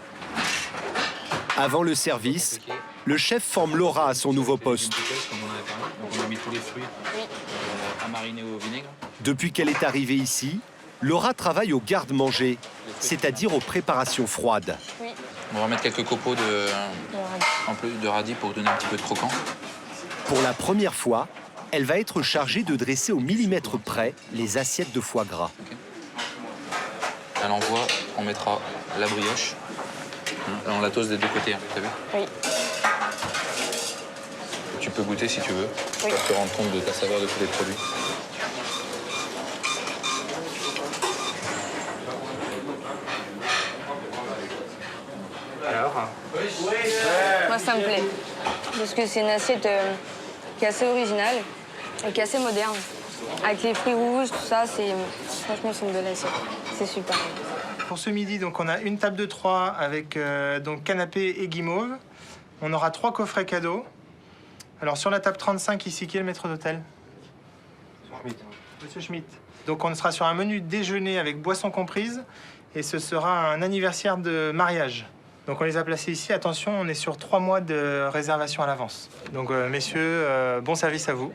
B: Avant le service, le chef forme Laura à son nouveau poste.
F: Donc on a mis tous les fruits à mariner au vinaigre.
B: Depuis qu'elle est arrivée ici, Laura travaille au garde-manger. c'est-à-dire aux préparations froides.
C: Oui.
F: On va mettre quelques copeaux de radis pour donner un petit peu de croquant.
B: Pour la première fois, elle va être chargée de dresser au millimètre près les assiettes de foie gras.
F: À l'envoi, on mettra la brioche. On la toast des deux côtés, t'as vu?
C: Oui.
F: Tu peux goûter si tu veux.
C: Oui.
F: Pour te rendre compte de ta saveur de tous les produits.
O: Alors?
S: Moi, ça me plaît. Parce que c'est une assiette qui est assez originale et qui est assez moderne. Avec les fruits rouges, tout ça, franchement, c'est une belle assiette. C'est super.
A: Pour ce midi, donc, on a une table de 3 avec donc, canapé et guimauve. On aura 3 coffrets cadeaux. Alors, sur la table 35, ici, qui est le maître d'hôtel? Monsieur Schmitt. Donc, on sera sur un menu déjeuner avec boissons comprises. Et ce sera un anniversaire de mariage. Donc, on les a placés ici. Attention, on est sur 3 mois de réservation à l'avance. Donc, messieurs, bon service à vous.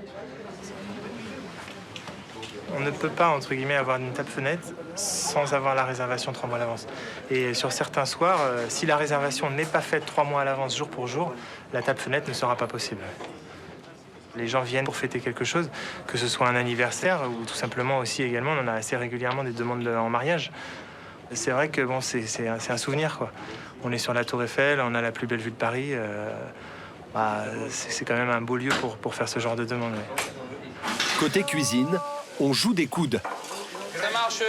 A: On ne peut pas, entre guillemets, avoir une table-fenêtre sans avoir la réservation 3 mois à l'avance. Et sur certains soirs, si la réservation n'est pas faite 3 mois à l'avance, jour pour jour, la table-fenêtre ne sera pas possible. Les gens viennent pour fêter quelque chose, que ce soit un anniversaire ou tout simplement aussi également, on en a assez régulièrement des demandes en mariage. C'est vrai que bon, c'est un souvenir, quoi. On est sur la Tour Eiffel, on a la plus belle vue de Paris. C'est quand même un beau lieu pour faire ce genre de demande. Ouais.
B: Côté cuisine, on joue des coudes.
A: Ça marche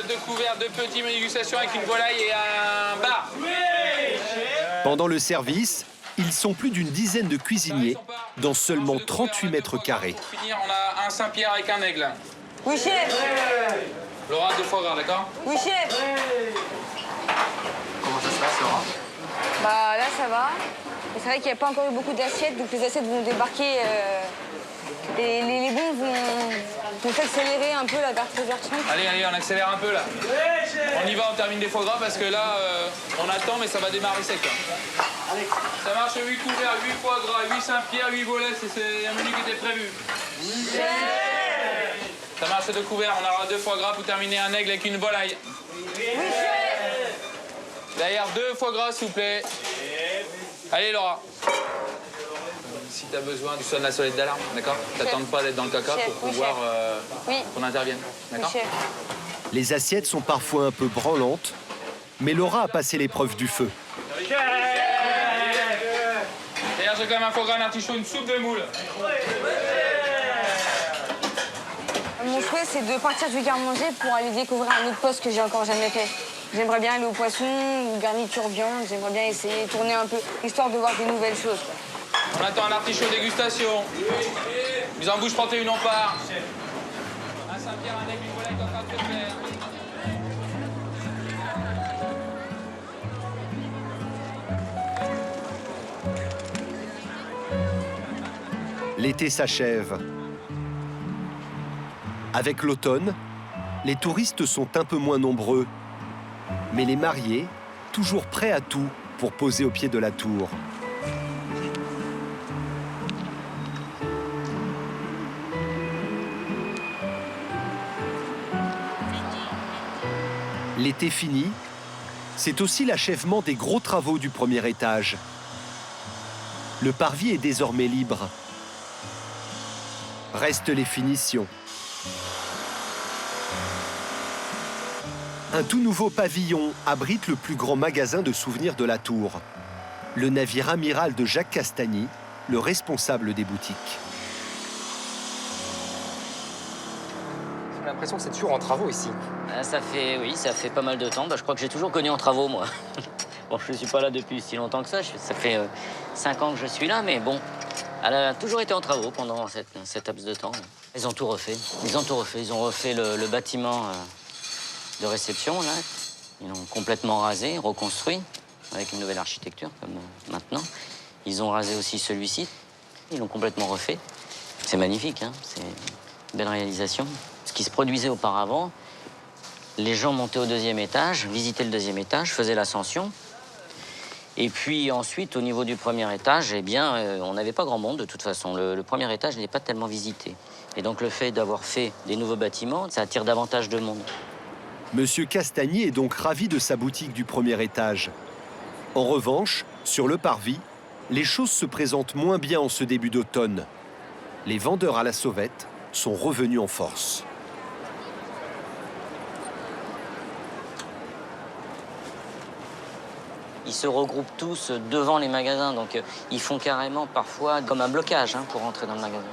A: 2 couverts, 2 petits menus dégustation avec une volaille et un bar.
B: Pendant le service, ils sont plus d'une dizaine de cuisiniers dans seulement 38 mètres carrés.
A: Pour finir, on a un Saint-Pierre avec un aigle.
S: Oui, chef.
A: Laura, 2 foie gras, d'accord?
S: Oui, chef.
N: Comment ça se passe, Laura?
S: Bah là, ça va. Mais c'est vrai qu'il n'y a pas encore eu beaucoup d'assiettes, donc les assiettes vont débarquer. Et les bons vont s'accélérer un peu là, vers 13h30.
A: Allez, on accélère un peu là. On y va, on termine des foie gras parce que là, on attend, mais ça va démarrer sec. Là. Ça marche 8 couverts, 8 foie gras, 8 Saint-Pierre, 8 volets, c'est un menu qui était prévu. Ça marche 2 couverts, on aura 2 foie gras pour terminer un aigle avec une volaille. Derrière 2 foie gras, s'il vous plaît. Allez, Laura. Si tu as besoin, tu sonnes la sonnette d'alarme, d'accord? T'attends pas d'être dans le caca pour pouvoir qu'on intervienne, d'accord?
B: Les assiettes sont parfois un peu branlantes, mais Laura a passé l'épreuve du feu.
A: D'ailleurs, j'ai quand même un foie gras, un artichaut, une soupe de moule.
S: Mon souhait, c'est de partir du garde-manger pour aller découvrir un autre poste que j'ai encore jamais fait. J'aimerais bien aller au poisson, ou garniture viande, j'aimerais bien essayer de tourner un peu, histoire de voir des nouvelles choses.
A: On attend un artichaut dégustation. Mise en bouche, prends-toi une, on part. Un Saint-Pierre, un aigle, une volaille, t'es en train de te faire.
B: L'été s'achève. Avec l'automne, les touristes sont un peu moins nombreux. Mais les mariés, toujours prêts à tout pour poser au pied de la tour. L'été fini, c'est aussi l'achèvement des gros travaux du premier étage. Le parvis est désormais libre. Restent les finitions. Un tout nouveau pavillon abrite le plus grand magasin de souvenirs de la tour. Le navire amiral de Jacques Castagny, le responsable des boutiques.
N: J'ai l'impression que c'est toujours en travaux ici.
M: Ça fait pas mal de temps. Je crois que j'ai toujours connu en travaux, moi. Bon, je ne suis pas là depuis si longtemps que ça. Ça fait 5 ans que je suis là, mais bon, elle a toujours été en travaux pendant cette laps de temps. Ils ont tout refait. Ils ont refait le bâtiment de réception, là. Ils l'ont complètement rasé, reconstruit, avec une nouvelle architecture, comme maintenant. Ils ont rasé aussi celui-ci. Ils l'ont complètement refait. C'est magnifique, hein. C'est une belle réalisation. Ce qui se produisait auparavant, les gens montaient au 2e étage, visitaient le 2e étage, faisaient l'ascension. Et puis ensuite, au niveau du 1er étage, eh bien, on n'avait pas grand monde de toute façon. Le 1er étage n'est pas tellement visité. Et donc le fait d'avoir fait des nouveaux bâtiments, ça attire davantage de monde.
B: Monsieur Castagnier est donc ravi de sa boutique du premier étage. En revanche, sur le parvis, les choses se présentent moins bien en ce début d'automne. Les vendeurs à la sauvette sont revenus en force.
M: Ils se regroupent tous devant les magasins, donc ils font carrément parfois comme un blocage pour rentrer dans le magasin.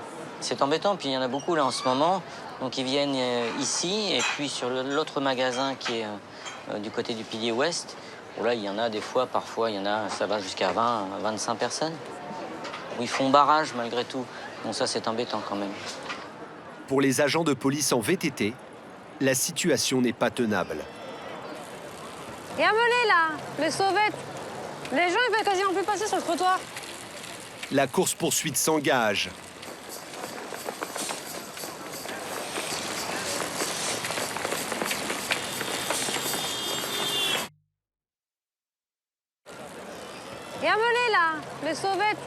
M: C'est embêtant, puis il y en a beaucoup là en ce moment, donc ils viennent ici, et puis sur l'autre magasin qui est du côté du pilier ouest, où là il y en a des fois, parfois il y en a, ça va jusqu'à 20, 25 personnes. Où ils font barrage malgré tout, bon ça c'est embêtant quand même.
B: Pour les agents de police en VTT, la situation n'est pas tenable.
J: Et amenez là, les sauvettes. Les gens ils veulent quasiment plus passer sur le trottoir.
B: La course-poursuite s'engage.
J: Et amenez là, les sauvettes.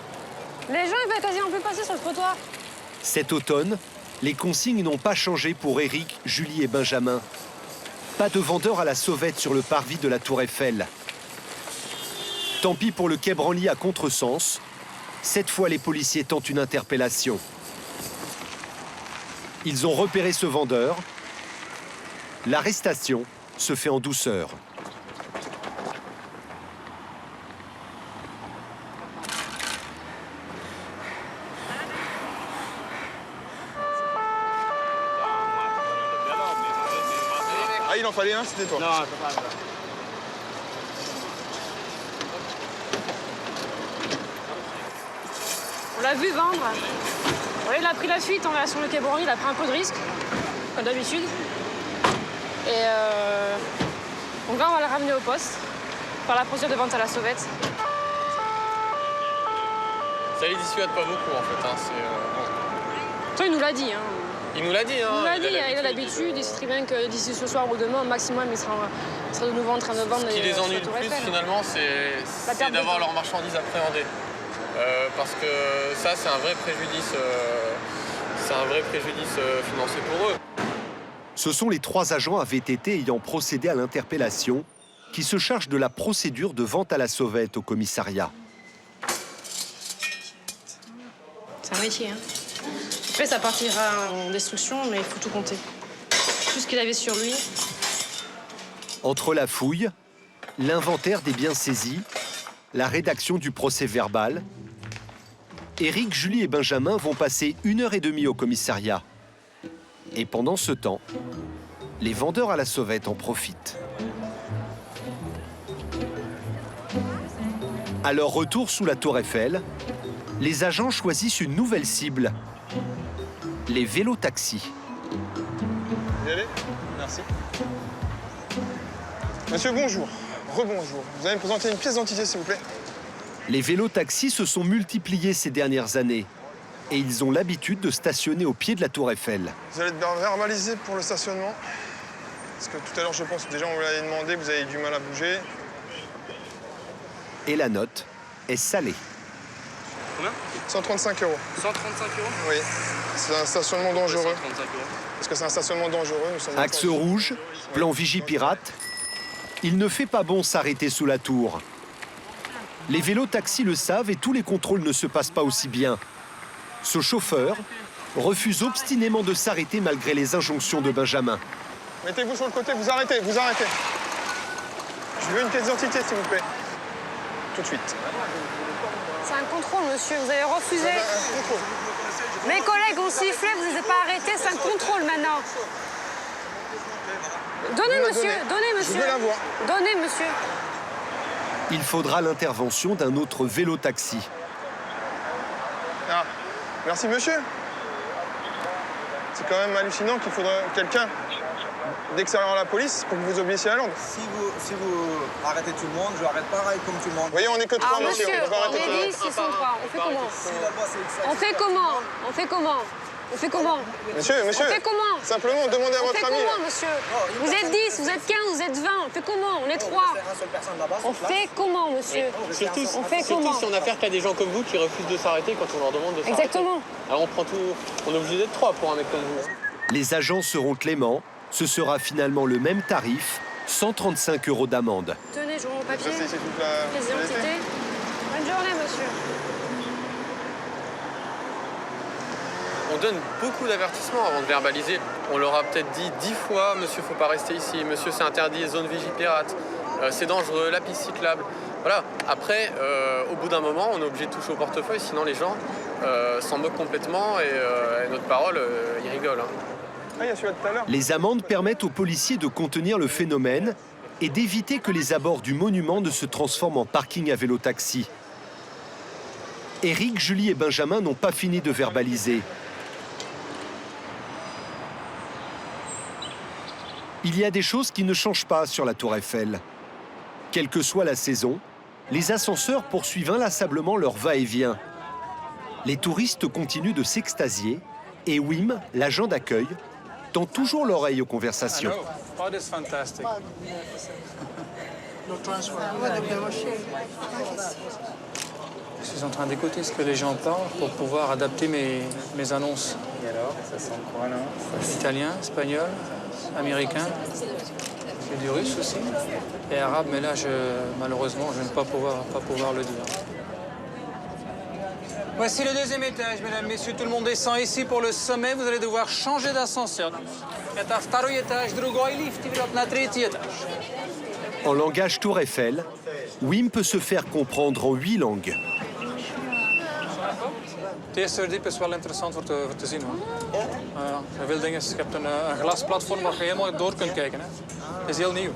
J: Les gens ils veulent quasiment plus passer sur le trottoir.
B: Cet automne, les consignes n'ont pas changé pour Eric, Julie et Benjamin. Pas de vendeurs à la sauvette sur le parvis de la Tour Eiffel. Tant pis pour le quai Branly à contresens. Cette fois, les policiers tentent une interpellation. Ils ont repéré ce vendeur. L'arrestation se fait en douceur.
H: Ah, il en fallait un, c'était toi. Non, pas.
I: On l'a vu vendre. Ouais, il a pris la fuite, on est sur le quai Branly, il a pris un peu de risque, comme d'habitude. Et donc là, on va le ramener au poste, par la procédure de vente à la sauvette.
E: Ça les dissuade pas beaucoup en fait.
I: Toi, il nous l'a dit.
E: Il nous l'a dit.
I: Il nous l'a dit, il a l'habitude, il sait très bien que d'ici ce soir ou demain, au maximum, il sera de nouveau en train de vendre.
E: Ce qui les ennuie le plus finalement, c'est d'avoir leurs marchandises appréhendées. Parce que ça, c'est un vrai préjudice, financier pour eux.
B: Ce sont les 3 agents à VTT ayant procédé à l'interpellation qui se chargent de la procédure de vente à la sauvette au commissariat.
I: C'est un métier. Après, ça partira en destruction, mais il faut tout compter. Tout ce qu'il avait sur lui.
B: Entre la fouille, l'inventaire des biens saisis, la rédaction du procès-verbal, Eric, Julie et Benjamin vont passer 1h30 au commissariat. Et pendant ce temps, les vendeurs à la sauvette en profitent. À leur retour sous la Tour Eiffel, les agents choisissent une nouvelle cible, les vélos-taxis.
H: Vous y allez ? Merci. Monsieur, bonjour. Rebonjour. Vous allez me présenter une pièce d'identité, s'il vous plaît.
B: Les vélos-taxis se sont multipliés ces dernières années et ils ont l'habitude de stationner au pied de la Tour Eiffel.
H: Vous allez être verbalisé pour le stationnement. Parce que tout à l'heure, je pense que déjà, on vous l'avait demandé, vous avez du mal à bouger.
B: Et la note est salée.
H: Combien ? 135 €.
N: 135 €?
H: Oui. C'est un stationnement dangereux.
N: 135 €.
H: Parce que c'est un stationnement dangereux. Nous sommes
B: Axe rouge, plan Vigipirate. Il ne fait pas bon s'arrêter sous la tour. Les vélos-taxis le savent et tous les contrôles ne se passent pas aussi bien. Ce chauffeur refuse obstinément de s'arrêter malgré les injonctions de Benjamin.
H: Mettez-vous sur le côté, vous arrêtez, vous arrêtez. Je veux une pièce d'identité, s'il vous plaît. Tout de suite.
J: C'est un contrôle, monsieur. Vous avez refusé. Mes collègues ont sifflé, vous n'êtes pas arrêté. C'est un contrôle maintenant. Donnez, monsieur. Donnez, monsieur.
H: Je veux la voir.
J: Donnez, monsieur.
B: Il faudra l'intervention d'un autre vélo-taxi.
H: Ah, merci, monsieur. C'est quand même hallucinant qu'il faudrait quelqu'un d'extérieur à la police pour que vous obéissiez à l'ordre.
N: Si vous arrêtez tout le monde, je arrête pareil comme tout le monde.
H: Vous voyez, on n'est que 3, monsieur. On va arrêter tout le monde.
J: On est 10, ils sont 3. On fait comment On fait comment On fait comment On fait comment
H: Monsieur.
J: On fait comment
H: Simplement, demandez à votre ami.
J: On fait comment, monsieur Vous êtes 10, vous êtes 15, vous êtes 20. On fait comment On est 3. On fait comment, monsieur
E: Surtout,
J: on fait comment
E: si on a affaire qu'à des gens comme vous qui refusent de s'arrêter quand on leur demande de s'arrêter.
J: Exactement.
E: Alors on est obligé d'être 3 pour un mec comme vous.
B: Les agents seront cléments Ce sera finalement le même tarif, 135 € d'amende.
I: Tenez, je rends mon papier.
H: Ça, c'est toute la...
I: Pièce d'identité. Bonne journée, monsieur.
E: On donne beaucoup d'avertissements avant de verbaliser. On leur a peut-être dit 10 fois « Monsieur, faut pas rester ici. Monsieur, c'est interdit, zone Vigipirate. C'est dangereux, la piste cyclable. » Voilà. Après, au bout d'un moment, on est obligé de toucher au portefeuille, sinon les gens s'en moquent complètement et notre parole, ils rigolent. Hein.
H: Ah, il y a celui-là de tout à l'heure.
B: Les amendes permettent aux policiers de contenir le phénomène et d'éviter que les abords du monument ne se transforment en parking à vélo-taxi. Eric, Julie et Benjamin n'ont pas fini de verbaliser. Il y a des choses qui ne changent pas sur la Tour Eiffel. Quelle que soit la saison, les ascenseurs poursuivent inlassablement leur va-et-vient. Les touristes continuent de s'extasier et Wim, l'agent d'accueil, tend toujours l'oreille aux conversations.
A: Je suis en train d'écouter ce que les gens parlent pour pouvoir adapter mes annonces.
N: Et alors, ça sent quoi là?
A: Italien, espagnol, américain, j'ai du russe aussi, et arabe, mais là, malheureusement, je ne vais pas pouvoir le dire. Voici le deuxième étage, mesdames, messieurs, tout le monde descend ici pour le sommet, vous allez devoir changer d'ascenseur.
B: En langage Tour Eiffel, Wim peut se faire comprendre en 8 langues.
A: Het eerste diep is wel interessant voor te zien, hoor. Veel dingen. Je hebt een glasplatform waar je helemaal door kunt kijken. Hè. Het is heel nieuw.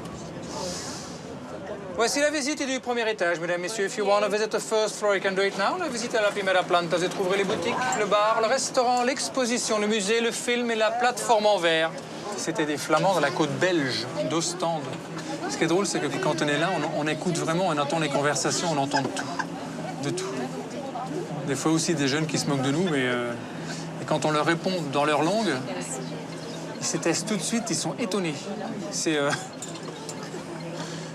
A: Voici la visite du premier étage, mesdames, messieurs. If you want to visit the first floor, you can do it now. La visite à la primera planta. Vous trouverez les boutiques, le bar, le restaurant, l'exposition, le musée, le film et la plateforme en verre. C'était des Flamands de la côte belge, d'Ostende. Ce qui est drôle, c'est que quand on est là, on écoute vraiment, on entend les conversations, on entend tout. De tout. Des fois aussi des jeunes qui se moquent de nous, mais et quand on leur répond dans leur langue, ils se taisent tout de suite, ils sont étonnés.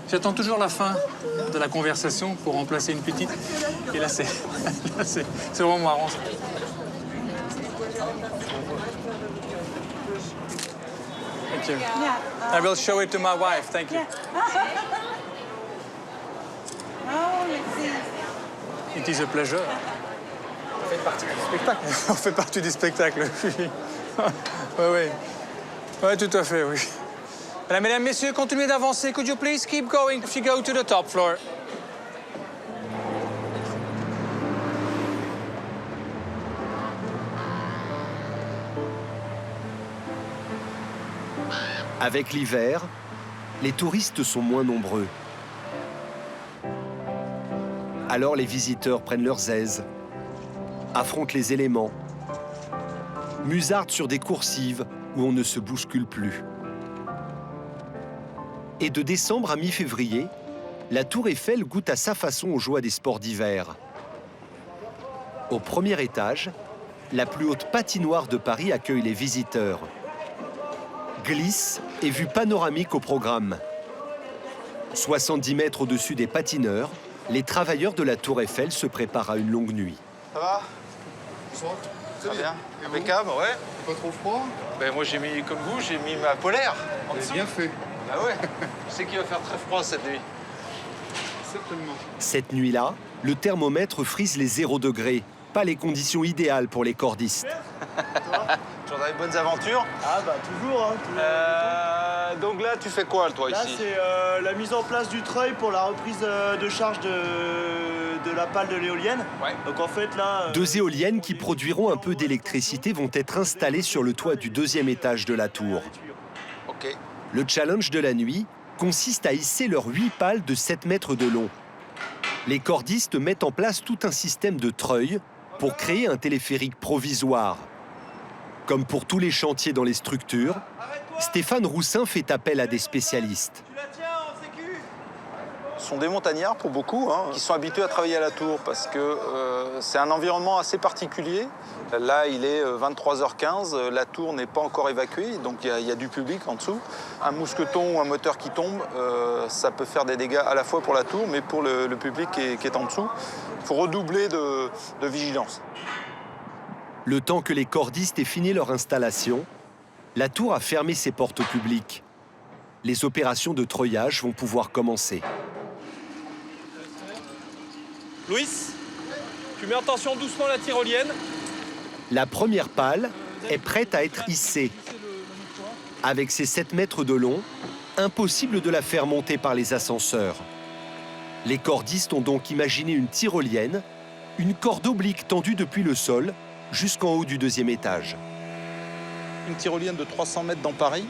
A: J'attends toujours la fin de la conversation pour remplacer une petite. Et là, c'est vraiment marrant. Ça. Thank you. I will show it to my wife. Thank you. It is a pleasure.
N: On fait partie du spectacle.
A: On fait partie du spectacle, oui. Oui. Oui, tout à fait, oui. Voilà, mesdames, messieurs, continuez d'avancer. Could you please keep going if you go to the top floor?
B: Avec l'hiver, les touristes sont moins nombreux. Alors les visiteurs prennent leurs aises, affrontent les éléments, musardent sur des coursives où on ne se bouscule plus. Et de décembre à mi-février, la Tour Eiffel goûte à sa façon aux joies des sports d'hiver. Au premier étage, la plus haute patinoire de Paris accueille les visiteurs. Glisse et vue panoramique au programme. 70 mètres au-dessus des patineurs, les travailleurs de la Tour Eiffel se préparent à une longue nuit.
T: Ça va?
H: Bonsoir.
T: Très bien. Impeccable, ouais.
H: Pas trop froid?
T: Ben moi j'ai mis, comme vous, j'ai mis ma polaire.
H: Vous avez bien fait.
T: Ah ouais. Je sais qu'il va faire très froid cette nuit.
H: Certainement.
B: Cette nuit-là, le thermomètre frise les 0 degrés. Pas les conditions idéales pour les cordistes.
T: Toujours dans les bonnes aventures?
O: Ah bah toujours, hein.
T: Donc là, tu fais quoi, toi,
O: Là,
T: ici?
O: c'est la mise en place du treuil pour la reprise de charge de la pale de l'éolienne.
T: Ouais.
O: Donc en fait, là...
B: 2 éoliennes qui produiront un peu d'électricité vont être installées sur le toit du 2e étage de la tour.
T: Ok.
B: Le challenge de la nuit consiste à hisser leurs 8 pales de 7 mètres de long. Les cordistes mettent en place tout un système de treuil pour créer un téléphérique provisoire. Comme pour tous les chantiers dans les structures, Stéphane Roussin fait appel à des spécialistes.
T: Ce sont des montagnards pour beaucoup, hein, qui sont habitués à travailler à la tour parce que c'est un environnement assez particulier. Là, il est 23h15, la tour n'est pas encore évacuée, donc il y a du public en dessous. Un mousqueton ou un moteur qui tombe, ça peut faire des dégâts à la fois pour la tour, mais pour le public qui est en dessous. Il faut redoubler de vigilance.
B: Le temps que les cordistes aient fini leur installation, la tour a fermé ses portes au public. Les opérations de treuillage vont pouvoir commencer.
F: Louis, tu mets en tension doucement la tyrolienne.
B: La première pale est prête à être hissée. Avec ses 7 mètres de long, impossible de la faire monter par les ascenseurs. Les cordistes ont donc imaginé une tyrolienne, une corde oblique tendue depuis le sol jusqu'en haut du 2e étage.
T: Une tyrolienne de 300 mètres dans Paris,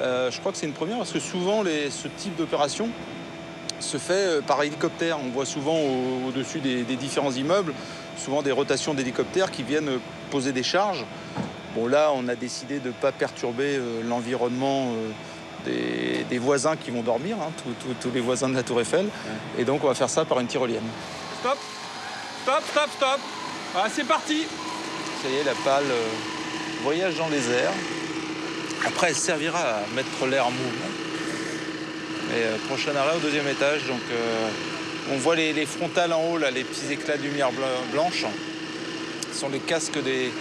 T: je crois que c'est une première parce que souvent ce type d'opération se fait par hélicoptère. On voit souvent au-dessus des différents immeubles, souvent des rotations d'hélicoptères qui viennent poser des charges. Bon, là, on a décidé de ne pas perturber l'environnement des voisins qui vont dormir, hein, tous les voisins de la Tour Eiffel. Et donc, on va faire ça par une tyrolienne.
F: Stop, stop, stop, stop. Ah, c'est parti.
T: Ça y est, la pale voyage dans les airs. Après, elle servira à mettre l'air en mouvement. Et prochain arrêt au 2e étage. Donc, on voit les frontales en haut, là, les petits éclats de lumière blanche. Ce sont les casques des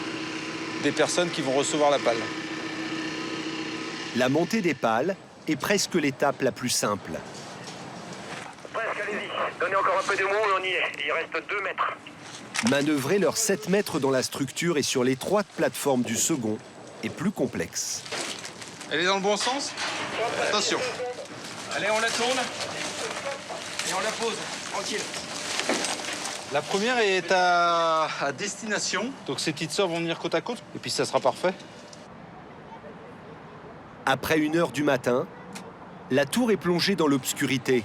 T: personnes qui vont recevoir la pale.
B: La montée des pales est presque l'étape la plus simple.
Q: Presque, allez-y. Donnez encore un peu de mou et on y est. Il reste 2 mètres.
B: Manœuvrer leurs 7 mètres dans la structure et sur l'étroite plateforme du second est plus complexe.
T: Elle est dans le bon sens? Attention.
F: Allez, on la tourne et on la pose, tranquille.
T: La première est à destination. Donc ces petites sœurs vont venir côte à côte et puis ça sera parfait.
B: Après 1 heure du matin, la tour est plongée dans l'obscurité.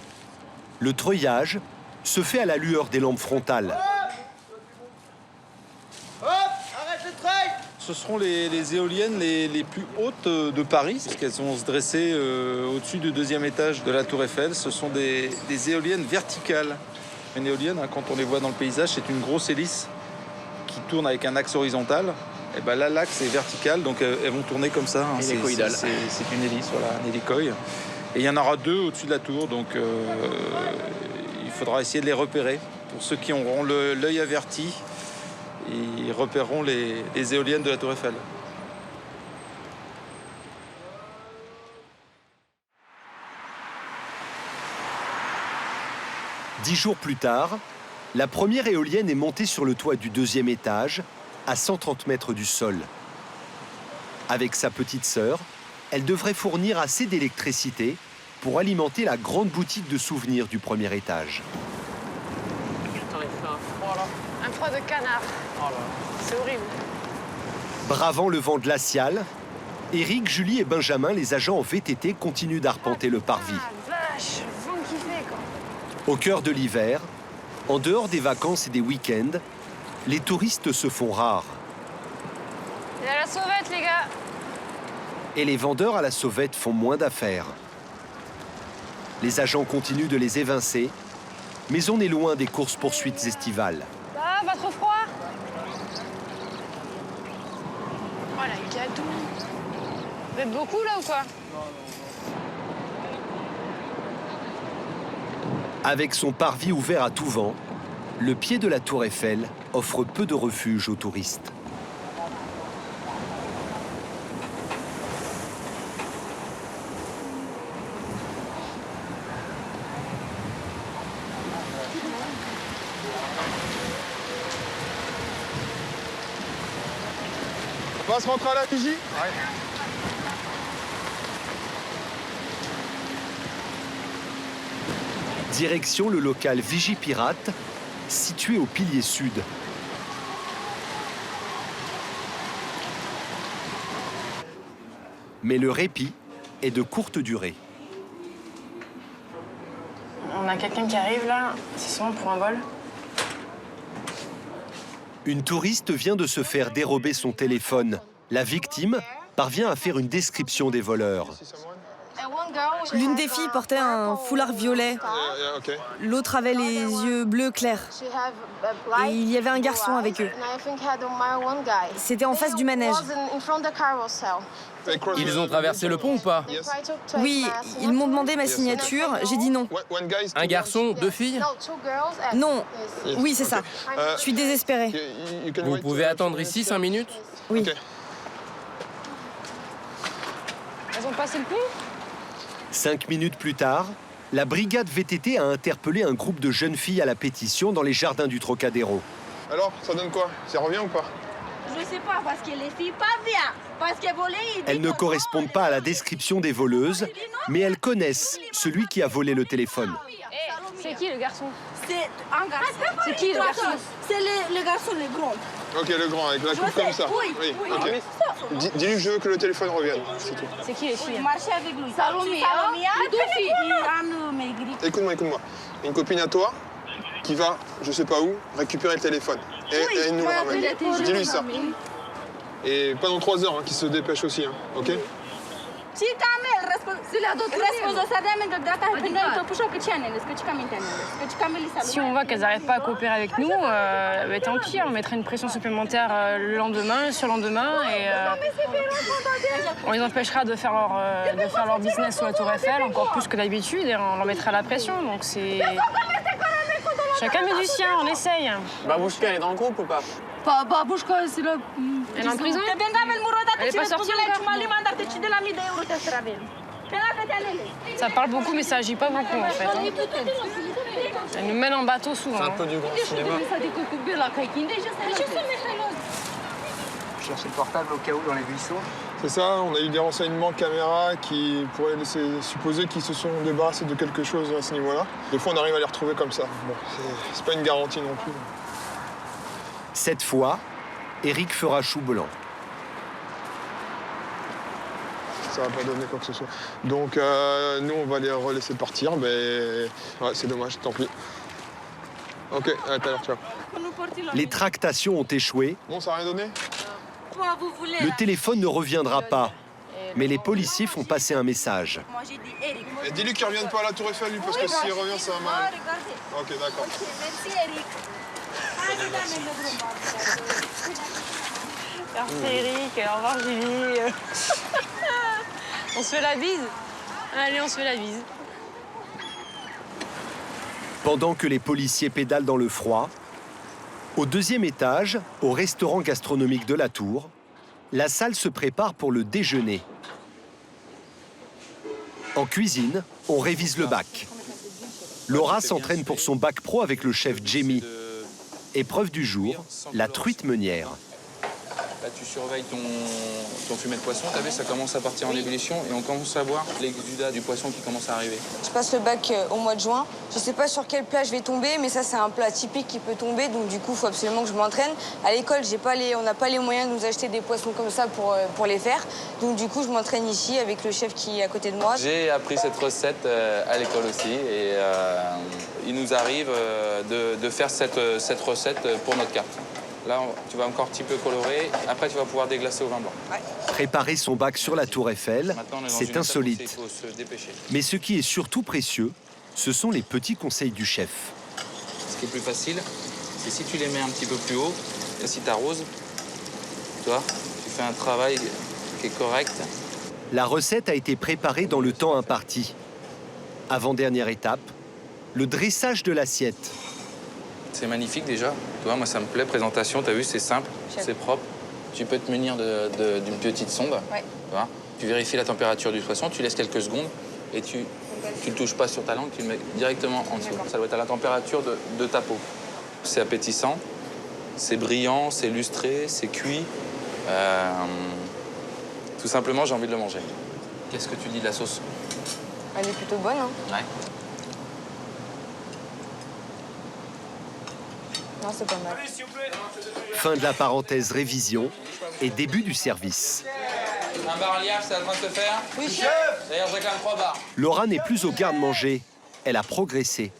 B: Le treuillage se fait à la lueur des lampes frontales.
O: Hop, arrête le treuil.
T: Ce seront les éoliennes les plus hautes de Paris, puisqu'elles vont se dresser au-dessus du 2e étage de la Tour Eiffel. Ce sont des éoliennes verticales. Une éolienne, hein, quand on les voit dans le paysage, c'est une grosse hélice qui tourne avec un axe horizontal. Et ben là, l'axe est vertical, donc elles vont tourner comme ça. Hein. C'est une hélice, voilà, un hélicoïde. Et il y en aura 2 au-dessus de la tour, donc il faudra essayer de les repérer. Pour ceux qui auront l'œil averti, ils repéreront les éoliennes de la Tour Eiffel.
B: Dix jours plus tard, la première éolienne est montée sur le toit du 2e étage, à 130 mètres du sol. Avec sa petite sœur, elle devrait fournir assez d'électricité pour alimenter la grande boutique de souvenirs du 1er étage.
C: Putain, il fait un froid là. Un froid de canard.
A: Oh là.
C: C'est horrible.
B: Bravant le vent glacial, Éric, Julie et Benjamin, les agents en VTT, continuent d'arpenter le parvis.
C: Vache, vent qui fait quoi.
B: Au cœur de l'hiver, en dehors des vacances et des week-ends, les touristes se font rares.
C: Il y a la sauvette, les gars.
B: Et les vendeurs à la sauvette font moins d'affaires. Les agents continuent de les évincer, mais on est loin des courses-poursuites estivales.
C: Ah, pas trop froid. Oh, la gadoue. Vous êtes beaucoup, là, ou quoi?
B: Avec son parvis ouvert à tout vent, le pied de la Tour Eiffel offre peu de refuge aux touristes.
H: On va se rentrer à la vigie? Ouais.
B: Direction le local Vigie Pirate, situé au pilier sud. Mais le répit est de courte durée.
C: On a quelqu'un qui arrive là, c'est sûrement pour un vol.
B: Une touriste vient de se faire dérober son téléphone. La victime parvient à faire une description des voleurs.
S: L'une des filles portait un foulard violet. L'autre avait les yeux bleus clairs. Et il y avait un garçon avec eux. C'était en face du manège.
U: Ils ont traversé le pont ou pas?
S: Oui, ils m'ont demandé ma signature, j'ai dit non.
U: Un garçon, 2 filles?
S: Non, oui c'est ça. Je suis désespérée.
U: Vous pouvez attendre ici 5 minutes?
S: Oui.
I: Elles ont passé le pont?
B: 5 minutes plus tard, la brigade VTT a interpellé un groupe de jeunes filles à la pétition dans les jardins du Trocadéro.
H: Alors, ça donne quoi? Ça revient ou pas?
D: Je sais pas, parce que les filles pas bien. Parce que voler,
B: Elles ne correspondent pas à la description des voleuses, mais elles connaissent celui qui a volé le téléphone.
I: C'est qui le garçon?
D: c'est un garçon.
I: C'est qui le garçon?
D: C'est le garçon, le grand.
H: Ok, le grand, avec la
D: Je
H: coupe
D: sais,
H: comme ça.
D: oui,
H: ok. Dis-lui que je veux que le téléphone revienne, c'est tout.
I: C'est qui les filles?
D: Marcher avec lui. Salomia, les deux filles. Anne Maigri.
H: Écoute-moi. Une copine à toi qui va, je sais pas où, récupérer le téléphone. Et elle nous le ramène. Dis-lui ça. Et pendant 3 heures, qui se dépêche aussi, ok?
I: Si on voit qu'elles n'arrivent pas à coopérer avec nous, tant pis, on mettra une pression supplémentaire le lendemain, le surlendemain, et on les empêchera de faire leur business sur la Tour Eiffel, encore plus que d'habitude, et on leur mettra la pression. Donc c'est... Chacun met du sien, on essaye.
E: Babouchka, elle est dans le groupe ou pas?
D: Babouchka, c'est là.
I: Elle est en prison? Elle est pas sortie encore? Ça parle beaucoup, mais ça agit pas beaucoup en fait. Elle nous mène en bateau souvent.
E: C'est un peu du grand cinéma.
N: Chercher le portable au cas où dans les buissons.
H: C'est ça, on a eu des renseignements caméra qui pourraient laisser supposer qu'ils se sont débarrassés de quelque chose à ce niveau-là. Des fois, on arrive à les retrouver comme ça. Bon, c'est pas une garantie non plus.
B: Cette fois, Eric fera chou blanc.
H: Ça va pas donner quoi que ce soit. Donc, nous, on va les relaisser partir, mais ouais, c'est dommage, tant pis. Ok, à tout à l'heure, ciao.
B: Les tractations ont échoué.
H: Bon, ça n'a rien donné?
B: Le téléphone ne reviendra pas, mais les policiers font passer un message.
H: Et dis-lui qu'il ne revienne pas à la Tour Eiffel, lui, parce que s'il revient, ça va mal. Ok, d'accord.
D: Merci, Eric.
I: Merci Eric, au revoir Julie. On se fait la bise? Allez, on se fait la bise.
B: Pendant que les policiers pédalent dans le froid, au 2e étage, au restaurant gastronomique de la Tour, la salle se prépare pour le déjeuner. En cuisine, on révise le bac. Laura s'entraîne pour son bac pro avec le chef Jamie. Épreuve du jour, la truite meunière.
F: Là, tu surveilles ton fumet de poisson, tu as vu, ça commence à partir en ébullition et on commence à voir l'exudat du poisson qui commence à arriver.
S: Je passe le bac au mois de juin. Je sais pas sur quel plat je vais tomber, mais ça, c'est un plat typique qui peut tomber. Donc, du coup, il faut absolument que je m'entraîne. À l'école, on n'a pas les moyens de nous acheter des poissons comme ça pour les faire. Donc, du coup, je m'entraîne ici avec le chef qui est à côté de moi.
F: J'ai appris cette recette à l'école aussi et il nous arrive de faire cette recette pour notre carte. Là, tu vas encore un petit peu colorer. Après, tu vas pouvoir déglacer au vin blanc.
S: Ouais.
B: Préparer son bac sur la Tour Eiffel, c'est insolite. Mais ce qui est surtout précieux, ce sont les petits conseils du chef.
F: Ce qui est plus facile, c'est si tu les mets un petit peu plus haut, et si tu arroses, tu vois, tu fais un travail qui est correct.
B: La recette a été préparée dans le temps imparti. Avant-dernière étape, le dressage de l'assiette.
F: C'est magnifique déjà. Tu vois, moi, ça me plaît. Présentation, tu as vu, c'est simple, c'est propre. Tu peux te munir d'une petite sonde.
S: Ouais.
F: Tu vois, tu vérifies la température du poisson, tu laisses quelques secondes et tu ne le touches pas sur ta langue, tu le mets directement en dessous. Ça doit être à la température de ta peau. C'est appétissant, c'est brillant, c'est lustré, c'est cuit. Tout simplement, j'ai envie de le manger. Qu'est-ce que tu dis de la sauce?
S: Elle est plutôt bonne, hein?
F: Ouais.
S: Non, c'est pas mal.
B: Fin de la parenthèse révision et début du service.
F: Un bar à liage, c'est en train de se faire?
S: Oui, chef.
F: D'ailleurs, j'ai quand même 3 bars.
B: Laura n'est plus au garde-manger. Elle a progressé.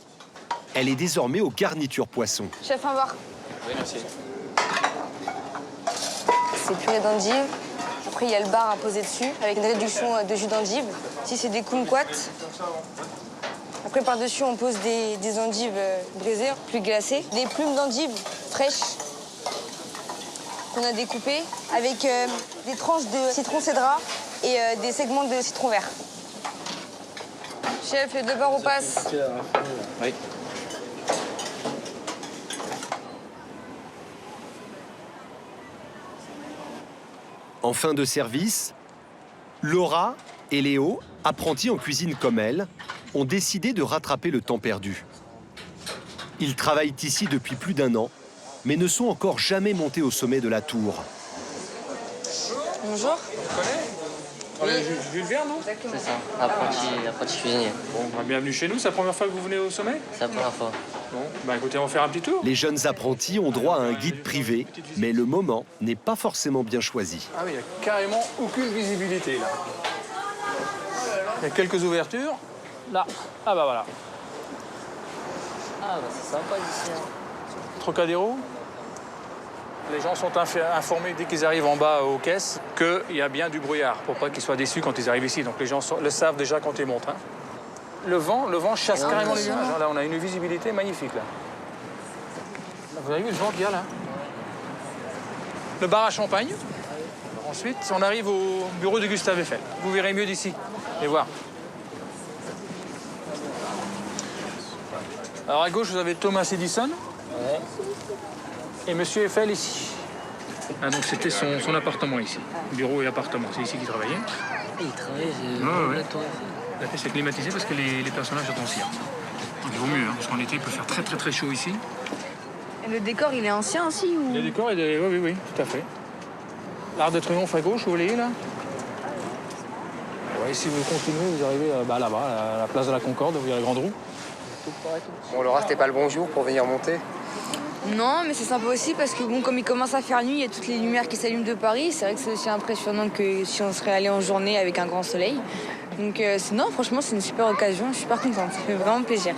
B: Elle est désormais aux garnitures poisson.
S: Chef, un bar.
F: Oui, merci.
S: C'est purée d'endives. Après, il y a le bar à poser dessus, avec une réduction de jus d'endive. Ici, c'est des kumquats. Après, par-dessus, on pose des endives braisées, plus glacées. Des plumes d'endives fraîches qu'on a découpées, avec des tranches de citron cédra et des segments de citron vert. Chef, les 2 bars au passe.
F: Oui.
B: En fin de service, Laura et Léo, apprentis en cuisine comme elle, ont décidé de rattraper le temps perdu. Ils travaillent ici depuis plus d'1 an, mais ne sont encore jamais montés au sommet de la tour.
S: Bonjour.
A: Tu connais Jules Verne, non?
G: C'est ça, apprenti cuisinier.
A: Bon, bienvenue chez nous. C'est la première fois que vous venez au sommet?
G: C'est la première fois.
A: Bon, bah écoutez, on va faire un petit tour.
B: Les jeunes apprentis ont droit à un guide privé, mais le moment n'est pas forcément bien choisi.
A: Ah oui, il n'y a carrément aucune visibilité là. Il y a quelques ouvertures. Là, ah bah voilà.
G: Ah bah c'est sympa ici. Hein.
A: Trocadéro. Les gens sont informés dès qu'ils arrivent en bas aux caisses qu'il y a bien du brouillard pour pas qu'ils soient déçus quand ils arrivent ici. Donc les gens le savent déjà quand ils montent. Hein. Le vent chasse carrément les nuages. Là, on a une visibilité magnifique là. Vous avez vu le vent qu'il y a là? Le bar à champagne. Ensuite, on arrive au bureau de Gustave Eiffel. Vous verrez mieux d'ici. Allez voir. Alors à gauche, vous avez Thomas Edison.
G: Ouais.
A: Et Monsieur Eiffel ici. Ah, donc c'était son appartement ici. Bureau et appartement. C'est ici qu'il travaillait.
G: Et il travaillait
A: la tour Eiffel. La pièce est climatisée parce que les personnages sont en cire. Donc il vaut mieux, hein, parce qu'en été, il peut faire très très très chaud ici.
S: Et le décor, il est ancien aussi ou...
A: Le décor, oui, tout à fait. L'Arc de Triomphe à gauche, vous voyez là? Ouais, si vous continuez, vous arrivez là-bas, à la place de la Concorde, vous voyez la grande roue.
N: Bon, Laura, c'était pas le bon jour pour venir monter?
S: Non, mais c'est sympa aussi parce que bon, comme il commence à faire nuit, il y a toutes les lumières qui s'allument de Paris. C'est vrai que c'est aussi impressionnant que si on serait allé en journée avec un grand soleil. Donc non, franchement, c'est une super occasion. Je suis super contente. Ça fait vraiment plaisir.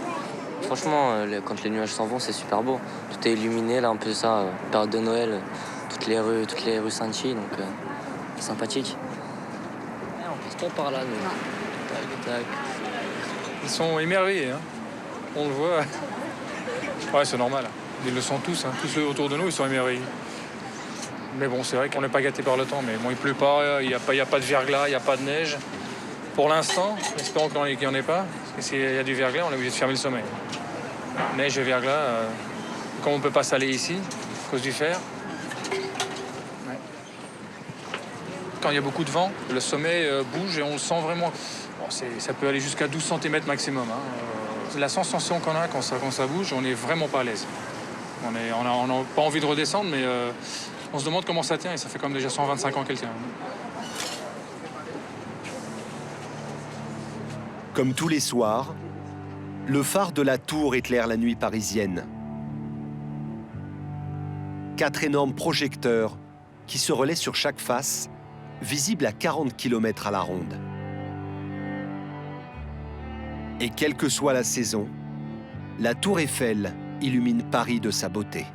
G: Franchement, quand les nuages s'en vont, c'est super beau. Tout est illuminé, là, un peu ça, période de Noël, toutes les rues scintillent, donc c'est sympathique. Et on passe pas par là, nous. Tac, tac.
A: Ils sont émerveillés, hein. On le voit. Ouais, c'est normal. Ils le sont tous, hein. Tous ceux autour de nous, ils sont émerveillés. Mais bon, c'est vrai qu'on n'est pas gâtés par le temps, mais bon, il pleut pas, il n'y a pas de verglas, il n'y a pas de neige. Pour l'instant, espérons qu'il n'y en ait pas, parce que s'il y a du verglas, on est obligé de fermer le sommet. Neige et verglas, comme on ne peut pas s'aller ici, à cause du fer. Ouais. Quand il y a beaucoup de vent, le sommet bouge et on le sent vraiment. Bon, ça peut aller jusqu'à 12 cm maximum. Hein. La sensation qu'on a quand ça bouge, on n'est vraiment pas à l'aise. On n'a pas envie de redescendre, mais on se demande comment ça tient et ça fait comme déjà 125 ans qu'elle tient.
B: Comme tous les soirs, le phare de la tour éclaire la nuit parisienne. 4 énormes projecteurs qui se relaient sur chaque face, visibles à 40 km à la ronde. Et quelle que soit la saison, la tour Eiffel illumine Paris de sa beauté.